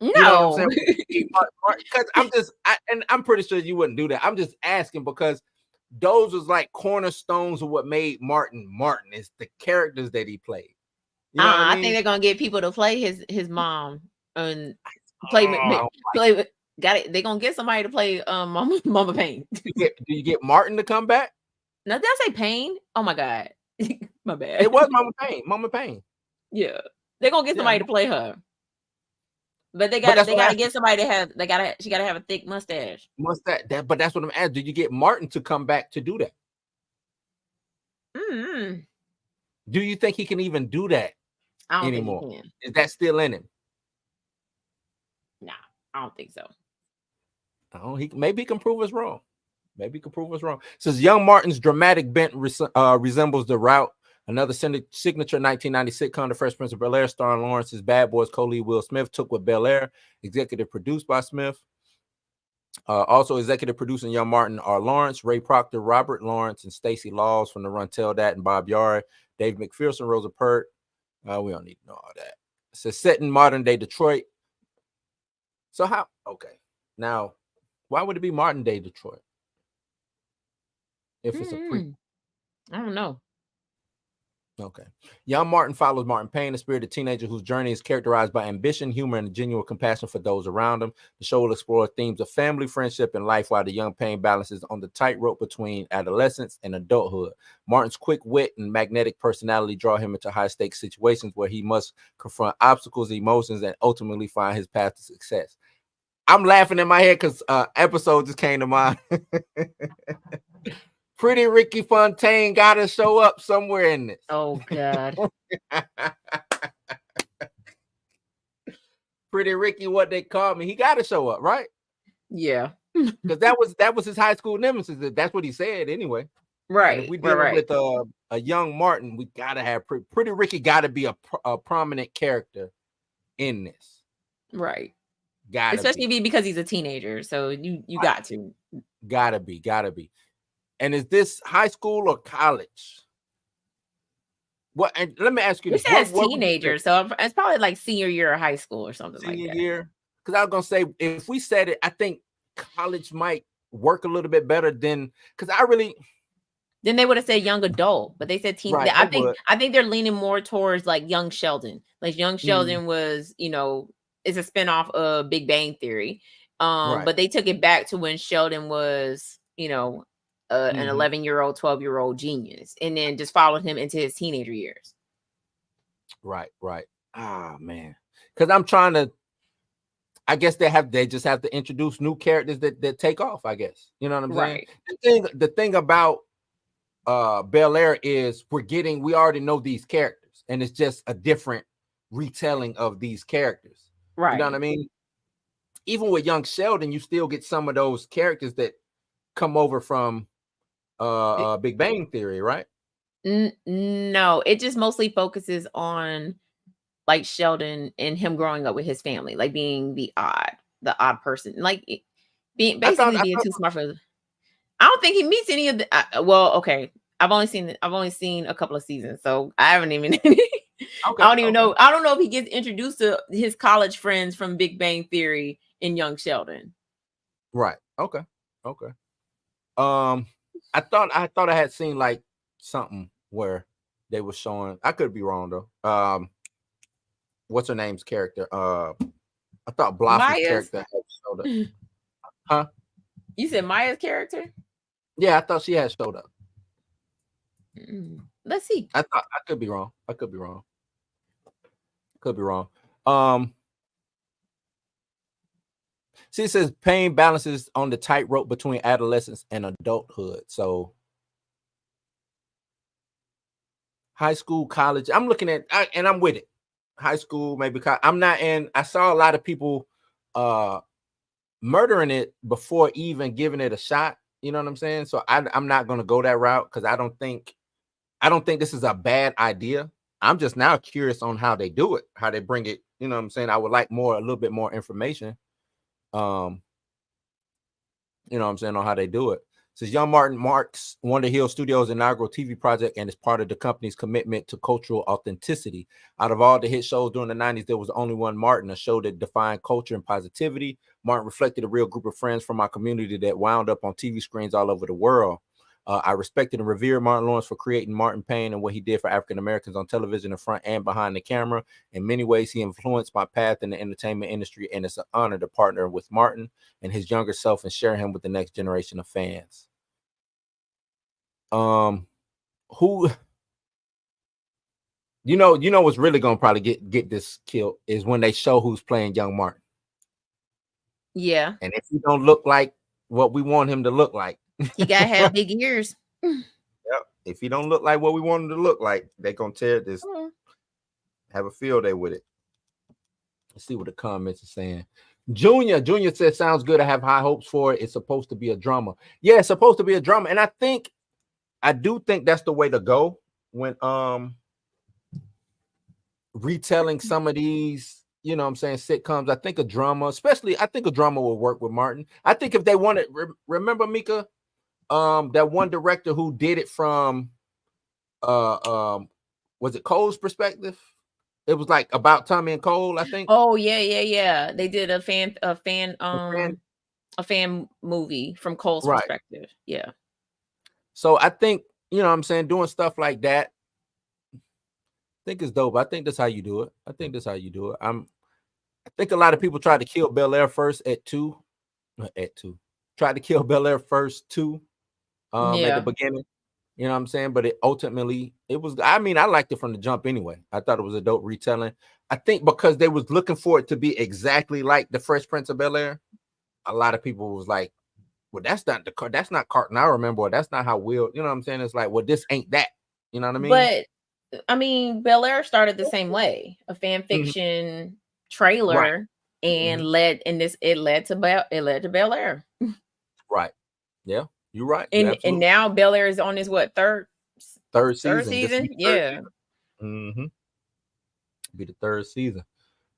you know what I'm saying? Because I'm pretty sure you wouldn't do that. I'm just asking because those was like cornerstones of what made Martin Martin. Is the characters that he played. You know what I mean?
I think they're gonna get people to play his mom and play with. Got it. They're gonna get somebody to play Mama Payne.
Do you get Martin to come back?
No, did I say Payne? Oh my god, my bad.
It was Mama Payne. Mama Payne.
Yeah, they're gonna get somebody to play her. But they gotta get somebody to have. She gotta have a thick mustache.
But that's what I'm asking. Did you get Martin to come back to do that?
Mm-hmm.
Do you think he can even do that anymore?
Think he can.
Is that still in him?
Nah, I don't think so.
Oh, maybe he can prove us wrong. Maybe he can prove us wrong. Says Young Martin's dramatic bent resembles The Route, another signature 1990 sitcom, The Fresh Prince of Bel-Air, starring Lawrence's Bad Boys co-lead Will Smith, took with Bel-Air, executive produced by Smith. Also executive producing Young Martin are Lawrence, Ray Proctor, Robert Lawrence, and Stacey Laws from the Run Tell That and Bob Yard, Dave McPherson, Rosa Pert. We don't need to know all that. It says set in modern day Detroit. So how? Okay, now why would it be modern day Detroit? If it's a prequel.
I don't know.
Okay. Young Martin follows Martin Payne, a spirited teenager whose journey is characterized by ambition, humor, and genuine compassion for those around him. The show will explore themes of family, friendship, and life while the young Payne balances on the tightrope between adolescence and adulthood. Martin's quick wit and magnetic personality draw him into high-stakes situations where he must confront obstacles, emotions, and ultimately find his path to success. I'm laughing in my head because episode just came to mind. Pretty Ricky Fontaine got to show up somewhere in this.
Oh God.
Pretty Ricky, what they call me, he got to show up, right?
Yeah,
because that was his high school nemesis. That's what he said anyway.
Right.
And if we dealing with a young Martin, we gotta have Pretty Ricky. Got to be a prominent character in this,
right?
Especially
because he's a teenager, so you got to.
Gotta be. And is this high school or college? What? And let me ask you this:
it says teenager, so it's probably like senior year of high school or something like that.
Senior year, because I was gonna say if we said it, I think college might work a little bit better than because
Then they would have said young adult, but they said teen. Right, I think they're leaning more towards like young Sheldon. Like young Sheldon was, it's a spinoff of Big Bang Theory. But they took it back to when Sheldon was, an 11-year-old, 12-year-old genius, and then just followed him into his teenager years.
Right. Ah, man. Because I'm trying to, I guess they just have to introduce new characters that take off, I guess. You know what I'm saying? The thing about Bel-Air is we already know these characters, and it's just a different retelling of these characters. Right. You know what I mean? Even with young Sheldon, you still get some of those characters that come over from Big Bang Theory, right?
No, it just mostly focuses on like Sheldon and him growing up with his family, like being the odd person, like being too smart for. I don't think he meets any of the. Okay, I've only seen a couple of seasons, so I haven't even. Okay, I don't even know. I don't know if he gets introduced to his college friends from Big Bang Theory in Young Sheldon.
Right. Okay. I thought I had seen like something where they were showing. I could be wrong though. What's her name's character? I thought Blossom's character had showed up. Huh?
You said Maya's character?
Yeah, I thought she had showed up.
Let's see.
I could be wrong. See, it says pain balances on the tightrope between adolescence and adulthood. So high school, college. I'm looking at, and I'm with it. High school, maybe I'm not in. I saw a lot of people murdering it before even giving it a shot. You know what I'm saying? So I'm not going to go that route because I don't think this is a bad idea. I'm just now curious on how they do it, how they bring it. You know what I'm saying? I would like a little bit more information. You know what I'm saying, on how they do it. It says Young Martin marks Wonder Hill Studios' inaugural TV project and is part of the company's commitment to cultural authenticity. Out of all the hit shows during the 90s, there was only one Martin, a show that defined culture and positivity. Martin reflected a real group of friends from our community that wound up on TV screens all over the world. I respected and revered Martin Lawrence for creating Martin Payne and what he did for African Americans on television in front and behind the camera. In many ways, he influenced my path in the entertainment industry, and it's an honor to partner with Martin and his younger self and share him with the next generation of fans. Who you know what's really gonna probably get this killed is when they show who's playing young Martin.
Yeah.
And if he don't look like what we want him to look like,
he gotta have big ears.
Yep. If he don't look like what we want him to look like, they're gonna tear this, have a field day with it. Let's see what the comments are saying. Junior said, sounds good. I have high hopes for it. It's supposed to be a drama. Yeah, it's supposed to be a drama. And I do think that's the way to go when retelling some of these, you know what I'm saying, sitcoms. I think a drama will work with Martin. I think if they wanted, remember Mika, that one director who did it from was it Cole's perspective? It was like about Tommy and Cole, I think.
Oh yeah. They did a fan movie from Cole's perspective. Yeah.
So I think, you know what I'm saying, doing stuff like that, I think it's dope. I think that's how you do it. I think a lot of people tried to kill Bel Air first at two. Tried to kill Bel Air first too. At the beginning. You know what I'm saying? But it was, I mean, I liked it from the jump anyway. I thought it was a dope retelling. I think because they was looking for it to be exactly like the Fresh Prince of Bel Air, a lot of people was like, well, that's not Carton I remember, or that's not how Will, you know what I'm saying? It's like, well, this ain't that. You know what I mean?
But I mean, Bel Air started the same way, a fan fiction trailer, and it led to Bel Air.
Right. Yeah, you're right.
And now Bel Air is on his third season? Yeah.
Be the third season.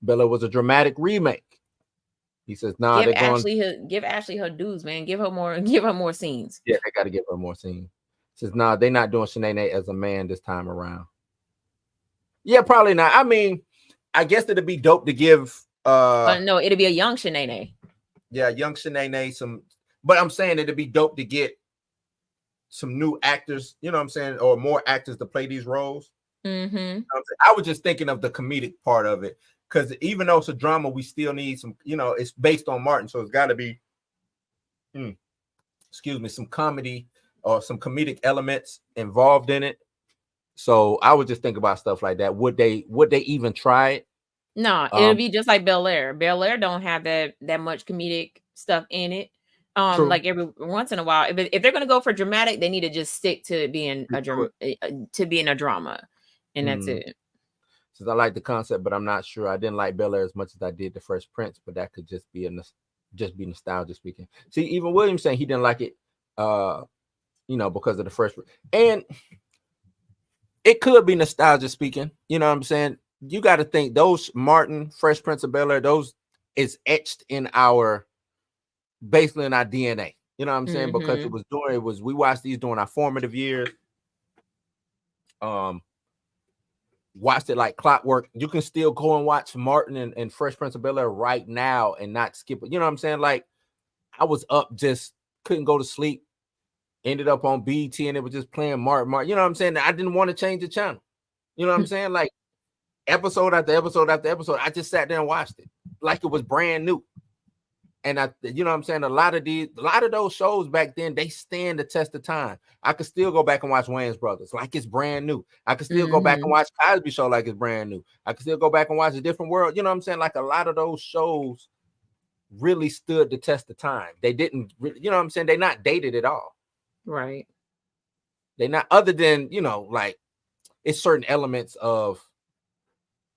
Bel Air was a dramatic remake. He says, "Nah,
give Ashley her dues, man. Give her more scenes."
Yeah, they got to give her more scenes. He says, "Nah, they're not doing Shanae as a man this time around." Yeah, probably not. I mean, I guess it'd be dope to give.
No, it'd be a young Shanae.
Yeah, young Shanae some. But I'm saying it'd be dope to get some new actors. You know what I'm saying, or more actors to play these roles. You know I was just thinking of the comedic part of it. Because even though it's a drama, we still need some, you know, it's based on Martin. So it's got to be, some comedy or some comedic elements involved in it. So I would just think about stuff like that. Would they even try it?
No, it'll be just like Bel Air. Bel Air don't have that much comedic stuff in it.
True.
Like every once in a while. If they're gonna go for dramatic, they need to just stick to being a drama. And that's it.
Since I like the concept, but I'm not sure. I didn't like Bel Air as much as I did the Fresh Prince, but that could just be nostalgia speaking. See, even William saying he didn't like it, because of the Fresh Prince. And it could be nostalgia speaking. You know what I'm saying? You got to think those Martin, Fresh Prince of Bel Air, those is etched in basically in our DNA. You know what I'm saying? Because we watched these during our formative years. Watched it like clockwork. You can still go and watch Martin and Fresh Prince of Bel Air right now and not skip it. You know what I'm saying? Like, I was up, just couldn't go to sleep. Ended up on BT and it was just playing Martin. You know what I'm saying? I didn't want to change the channel. You know what I'm saying? Like, episode after episode after episode, I just sat there and watched it like it was brand new. And you know what I'm saying? A lot of those shows back then, they stand the test of time. I could still go back and watch Wayans Brothers like it's brand new. I could still go back and watch Cosby Show like it's brand new. I could still go back and watch A Different World. You know what I'm saying? Like, a lot of those shows really stood the test of time. They didn't, you know what I'm saying? They're not dated at all.
Right.
They're not, other than, you know, like it's certain elements of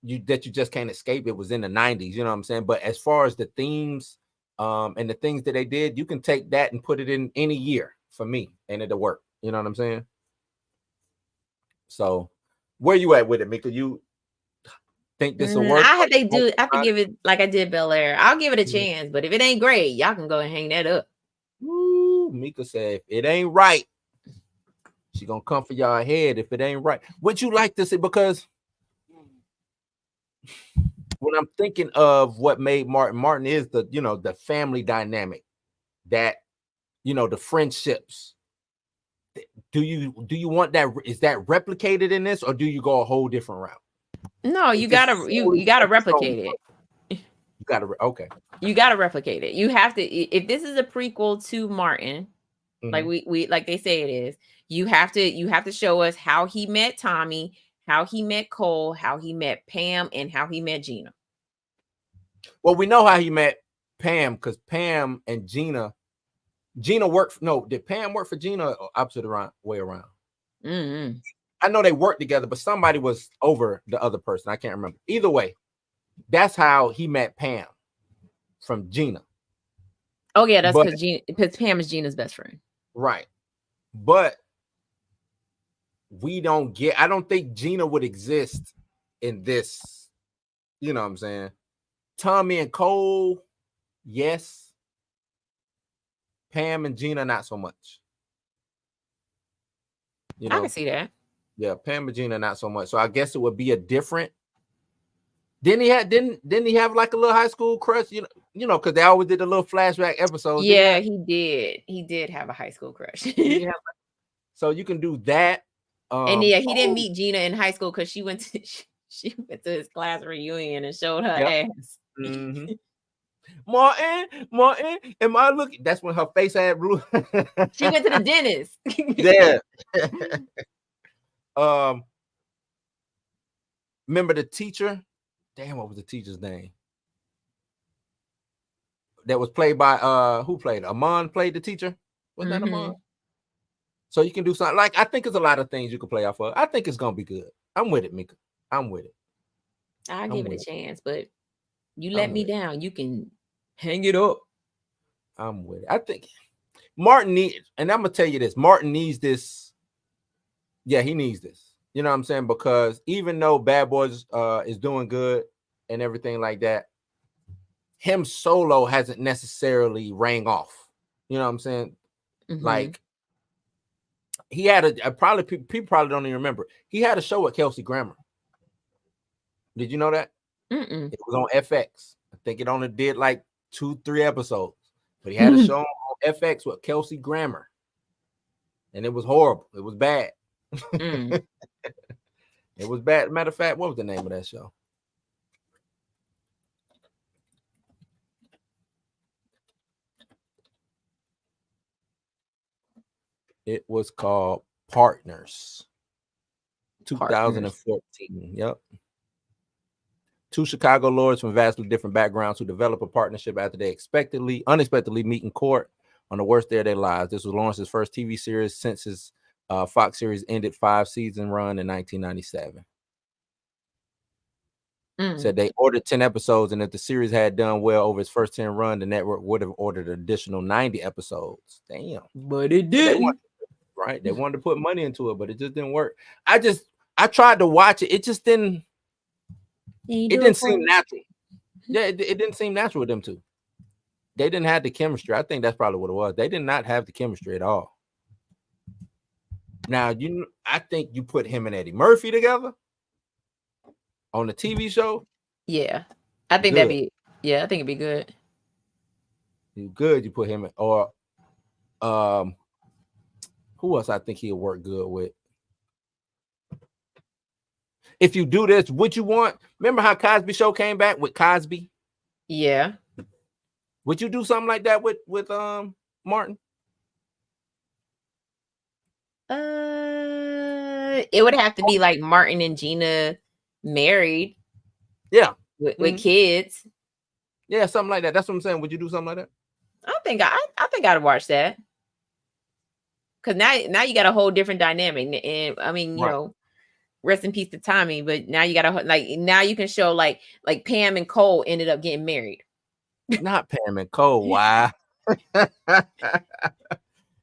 you that you just can't escape. It was in the 90s, you know what I'm saying? But as far as the themes and the things that they did, you can take that and put it in any year for me and it'll work. You know what I'm saying? So where you at with it, Mika? You think this will work?
I have to give it like I did Bel Air. I'll give it a chance, but if it ain't great, y'all can go and hang that up.
Woo, Mika said if it ain't right, she gonna come for y'all head if it ain't right. Would you like to see? Because when I'm thinking of what made Martin is the, you know, the family dynamic, that, you know, the friendships. Do you want that? Is that replicated in this, or do you go a whole different route?
No, you gotta replicate it.
You gotta okay.
You gotta replicate it. You have to. If this is a prequel to Martin, like we like they say it is, you have to show us how he met Tommy, how he met Cole, how he met Pam, and how he met Gina.
Well, we know how he met Pam because Pam and Gina worked. No, did Pam work for Gina or opposite way around? I know they worked together, but somebody was over the other person. I can't remember. Either way, that's how he met Pam from Gina.
Oh yeah, that's because Pam is Gina's best friend.
Right. But I don't think Gina would exist in this. You know what I'm saying? Tommy and Cole, yes. Pam and Gina, not so much.
You know, I can see that.
Yeah, Pam and Gina, not so much. So I guess it would be a different. Didn't he have like a little high school crush? You know, because they always did a little flashback episodes.
Yeah, he did. He did have a high school crush.
So you can do that.
And yeah, he didn't meet Gina in high school because she went to his class reunion and showed her ass.
Martin, am I looking? That's when her face had blue.
She went to the dentist.
Yeah. Remember the teacher? Damn, what was the teacher's name? That was played by who played? Amon played the teacher. Was that Amon? So you can do something like, I think it's a lot of things you can play off of. I think it's gonna be good. I'm with it, Mika. I'm with it.
I'll give it a chance, but you let me down. You can hang it up.
I'm with it. I think Martin needs, and I'm gonna tell you this, Martin needs this. Yeah, he needs this. You know what I'm saying? Because even though Bad Boys is doing good and everything like that, him solo hasn't necessarily rang off. You know what I'm saying? Like he had people probably don't even remember. He had a show with Kelsey Grammer. Did you know that? It was on FX. I think it only did like 2-3 episodes, but he had a show on FX with Kelsey Grammer, and it was horrible. It was bad. It was bad. Matter of fact, what was the name of that show? It was called Partners. 2014. Yep. Two Chicago lawyers from vastly different backgrounds who develop a partnership after they unexpectedly meet in court on the worst day of their lives. This was Lawrence's first TV series since his Fox series ended 5-season run in 1997. Said they ordered 10 episodes, and if the series had done well over its first 10 run, the network would have ordered an additional 90 episodes. Damn.
But it didn't.
They wanted to put money into it, but it just didn't work. I tried to watch it. It just didn't. It didn't seem natural. Yeah, it didn't seem natural with them two. They didn't have the chemistry. I think that's probably what it was. They did not have the chemistry at all. Now, I think you put him and Eddie Murphy together on the TV show.
Yeah, I think I think it'd be good.
You put him in, or who else I think he'll work good with? If you do this, would you want? Remember how Cosby Show came back with Cosby?
Yeah.
Would you do something like that with Martin?
It would have to be like Martin and Gina married.
Yeah.
With kids.
Yeah, something like that. That's what I'm saying. Would you do something like that?
I think I'd watch that. Because now you got a whole different dynamic. And I mean,
Right.
rest in peace to Tommy, but now you got to now you can show like Pam and Cole ended up getting married.
Not Pam and Cole. Wow.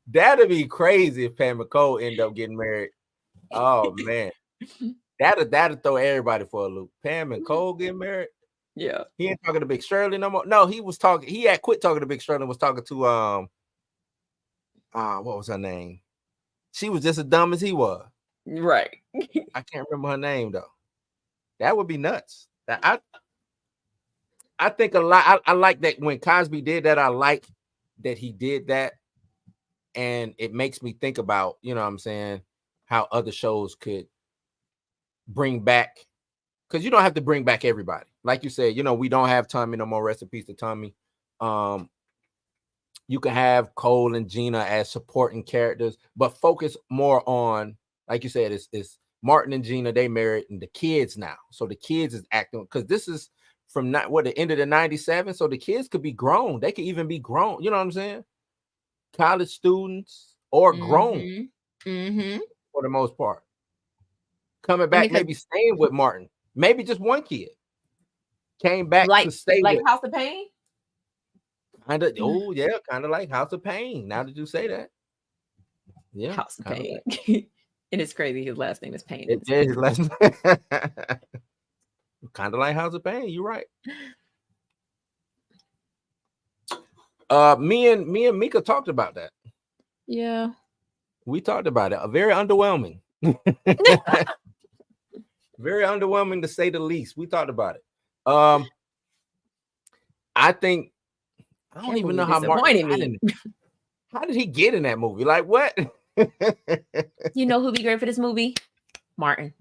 That'd be crazy if Pam and Cole end up getting married. Oh man. That'd throw everybody for a loop. Pam and Cole getting married.
Yeah.
He ain't talking to Big Shirley no more. No, he was talking. He had quit talking to Big Shirley and was talking to what was her name? She was just as dumb as he was.
Right.
I can't remember her name though. That would be nuts. I think a lot. I like that when Cosby did that. I like that he did that, and it makes me think about, you know what I'm saying, how other shows could bring back, because you don't have to bring back everybody. Like you said, we don't have Tommy no more. Rest in peace to Tommy. You can have Cole and Gina as supporting characters, but focus more on, like you said, it's Martin and Gina. They married, and the kids now. So the kids is acting, because this is from the end of the 97. So the kids could be grown. They could even be grown. You know what I'm saying? College students or grown for the most part. Coming back, maybe staying with Martin. Maybe just one kid came back to stay with
House of Pain.
Kind of, oh yeah, kind of like House of Pain. Now that you say that, yeah,
House of Pain. And it's crazy. His last name is Pain.
His last name. Kind of like House of Pain. You're right. Me and Mika talked about that.
Yeah,
we talked about it. Very underwhelming. Very underwhelming to say the least. We talked about it. I think I don't even know how Martin. How did he get in that movie? Like what?
You know who'd be great for this movie? Martin.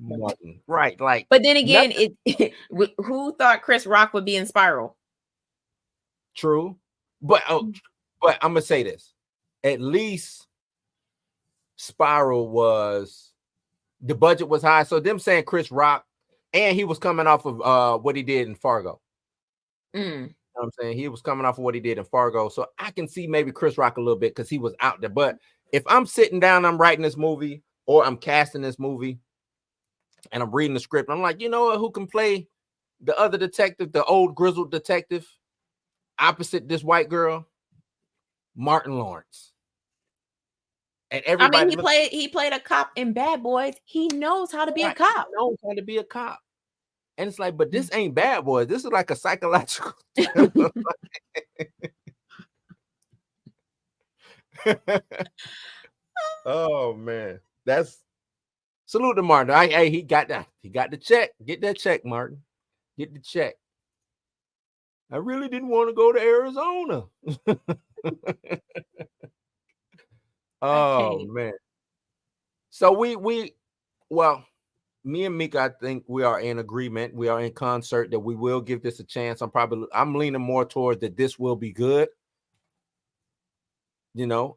Right. Like,
but then again, who thought Chris Rock would be in Spiral?
True, but I'm gonna say this: at least Spiral the budget was high, so them saying Chris Rock, and he was coming off of what he did in Fargo. You know what I'm saying? He was coming off of what he did in Fargo, so I can see maybe Chris Rock a little bit because he was out there. But if I'm sitting down, I'm writing this movie, or I'm casting this movie, and I'm reading the script, I'm like, you know what? Who can play the other detective, the old grizzled detective, opposite this white girl? Martin Lawrence. And everybody,
he played a cop in Bad Boys. He knows how to be a cop.
He knows how to be a cop. And it's like, but this ain't Bad Boys. This is like a psychological. Oh man, that's salute to Martin. Hey, he got that. He got the check. Get that check, Martin. Get the check. I really didn't want to go to Arizona. Oh man. So me and Mika, I think we are in agreement. We are in concert that we will give this a chance. I'm leaning more towards that this will be good. Yeah,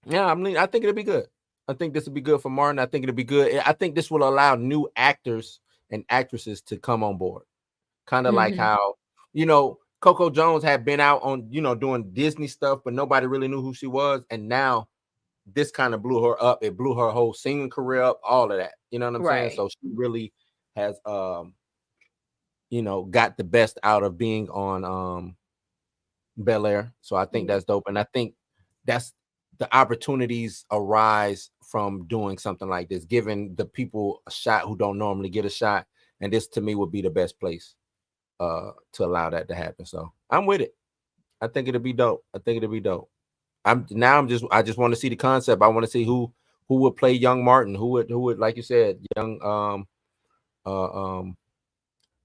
I think it'll be good. I think this will be good for Martin. I think it'll be good. I think this will allow new actors and actresses to come on board. Kind of like how, Coco Jones had been out on, doing Disney stuff, but nobody really knew who she was. And now this kind of blew her up. It blew her whole singing career up, all of that. You know what I'm saying? So she really has, got the best out of being on Bel Air. So I think that's dope. And I think that's the opportunities arise from doing something like this, giving the people a shot who don't normally get a shot. And this to me would be the best place to allow that to happen. So I'm with it. I think it'll be dope. I just want to see the concept. I want to see who would play young Martin, who would, like you said, young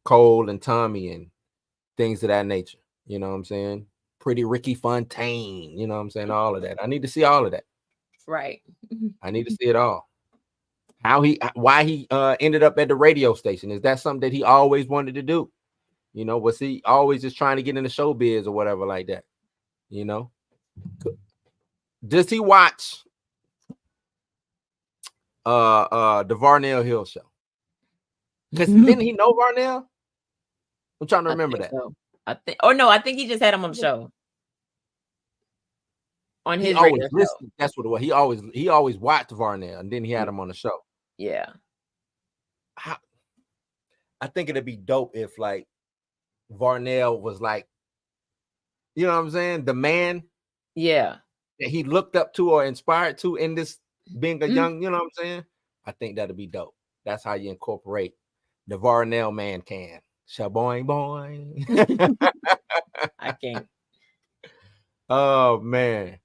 Cole and Tommy and things of that nature. You know what I'm saying? Pretty Ricky Fontaine. You know what I'm saying? All of that. I need to see all of that.
Right.
I need to see it all. Why he ended up at the radio station. Is that something that he always wanted to do? Was he always just trying to get into showbiz or whatever like that? Does he watch the Varnell Hill show? Because didn't he know Varnell? I'm trying to remember that.
So. I think he just had him on the show. On his
always
radio
listened.
show.
That's what it was. He always watched Varnell, and then he had him on the show.
Yeah.
I think it'd be dope if like Varnell was like, you know what I'm saying, the man.
Yeah.
That he looked up to or inspired to in this being a young, you know what I'm saying? I think that'd be dope. That's how you incorporate the Varnell man can. Shaboing boing.
I can't.
Oh man.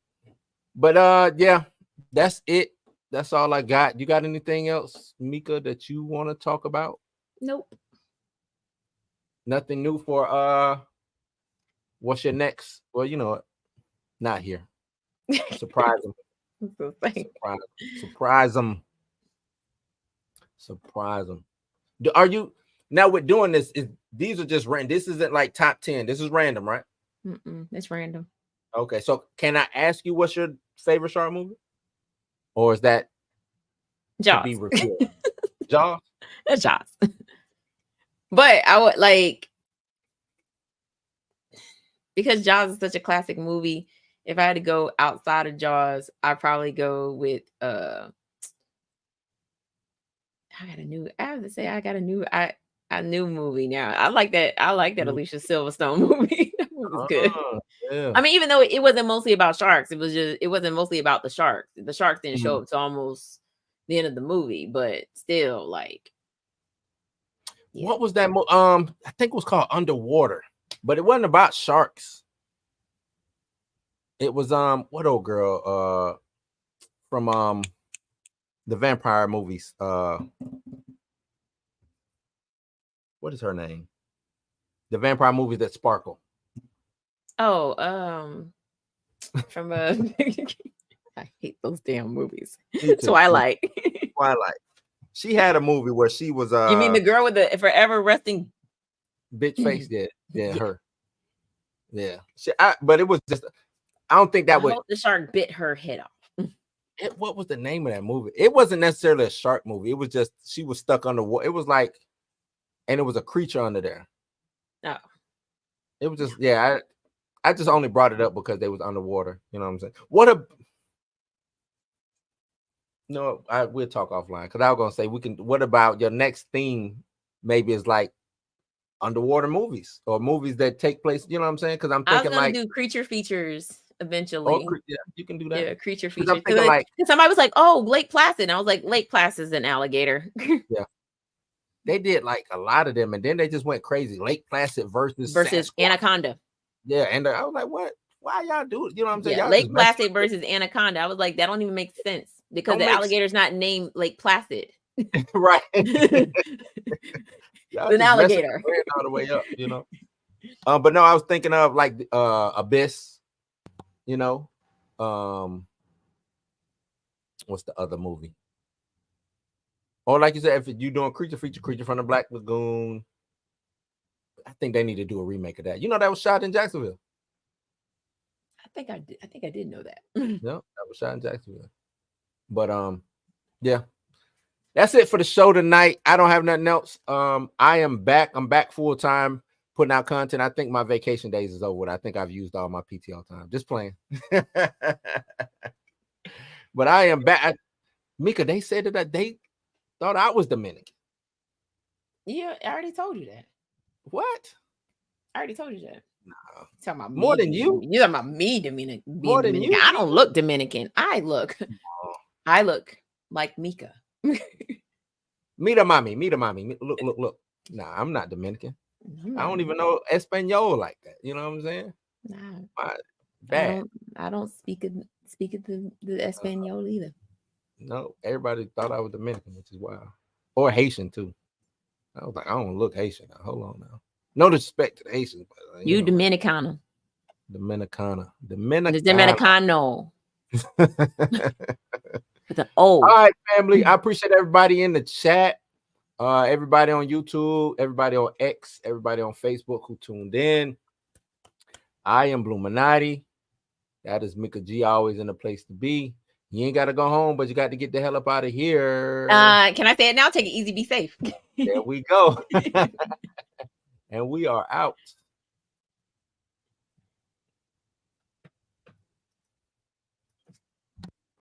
But yeah, that's it. That's all I got. You got anything else, Mika, that you want to talk about?
Nope.
Nothing new for what's your next? Well, you know what? Not here. Surprise them. Surprise them. Surprise them. Are you now with doing this? These are just random. This isn't like top 10. This is random, right?
It's random.
Okay, so can I ask you what's your favorite shark movie? Or is that
Jaws?
To be revealed? Jaws?
That's Jaws. But I would like, because Jaws is such a classic movie. If I had to go outside of Jaws, I'd probably go with I got a new movie now. I like that Alicia Silverstone movie. That was good.
Yeah.
I mean, even though it wasn't mostly about sharks, it wasn't mostly about the sharks. The sharks didn't show up to almost the end of the movie, but still, like,
yeah. What was that? I think it was called Underwater, but it wasn't about sharks. It was what old girl from the vampire movies. What is her name? The vampire movies that sparkle.
Oh, from I hate those damn movies.
Twilight. She had a movie where she was
You mean the girl with the forever resting
bitch face? Yeah, her. Yeah. But it was just, I don't think that
the shark bit her head off.
What was the name of that movie? It wasn't necessarily a shark movie. It was just she was stuck underwater. It was like, and it was a creature under there.
Oh.
It was just, yeah, I just only brought it up because they was underwater. You know what I'm saying? We'll talk offline because I was gonna say what about your next theme? Maybe it's like underwater movies or movies that take place. You know what I'm saying? Because I'm thinking
I was gonna do creature features eventually.
Yeah, you can do that.
Yeah, creature features. Because somebody was like, "Oh, Lake Placid," and I was like, "Lake Placid is an alligator."
Yeah, they did like a lot of them, and then they just went crazy. Lake Placid versus
Anaconda.
Yeah, and I was like, "What? Why y'all do it?" You know what I'm saying?
Yeah, Lake Placid versus Anaconda. I was like, that don't even make sense because the alligator's not named Lake Placid.
Right.
It's an alligator
all the way up, you know. But no, I was thinking of like Abyss. You know, what's the other movie? Or like you said, if you're doing creature from the Black Lagoon, I think they need to do a remake of that. You know, that was shot in Jacksonville.
I think I did know that.
No, that was shot in Jacksonville. But yeah, that's it for the show tonight. I don't have nothing else. I am back. I'm back full time putting out content. I think my vacation days is over. I think I've used all my PTO time. Just playing. But I am back. Mika, they said that they thought I was Dominican.
Yeah, I already told you that.
What?
I already told you that.
No.
You're talking about
more than you?
You're talking about me, Dominican.
More than you?
I don't look Dominican. I look like Mika.
Meet a mommy. Look. Nah, I'm not Dominican. I don't even know Espanol like that. You know what I'm saying?
Nah. Bad. I don't speak the Espanol either.
No, everybody thought I was Dominican, which is wild. Or Haitian too. I was like, I don't look Haitian. Now. Hold on now. No disrespect to the Haitians, but
you Dominicana.
Dominicano. All right, family. I appreciate everybody in the chat. Everybody on YouTube, everybody on X, everybody on Facebook who tuned in. I am Bluminati. That is Mika G, always in the place to be. You ain't got to go home, but you got to get the hell up out of here.
Can I say it now? Take it easy, be safe.
There we go. And we are out.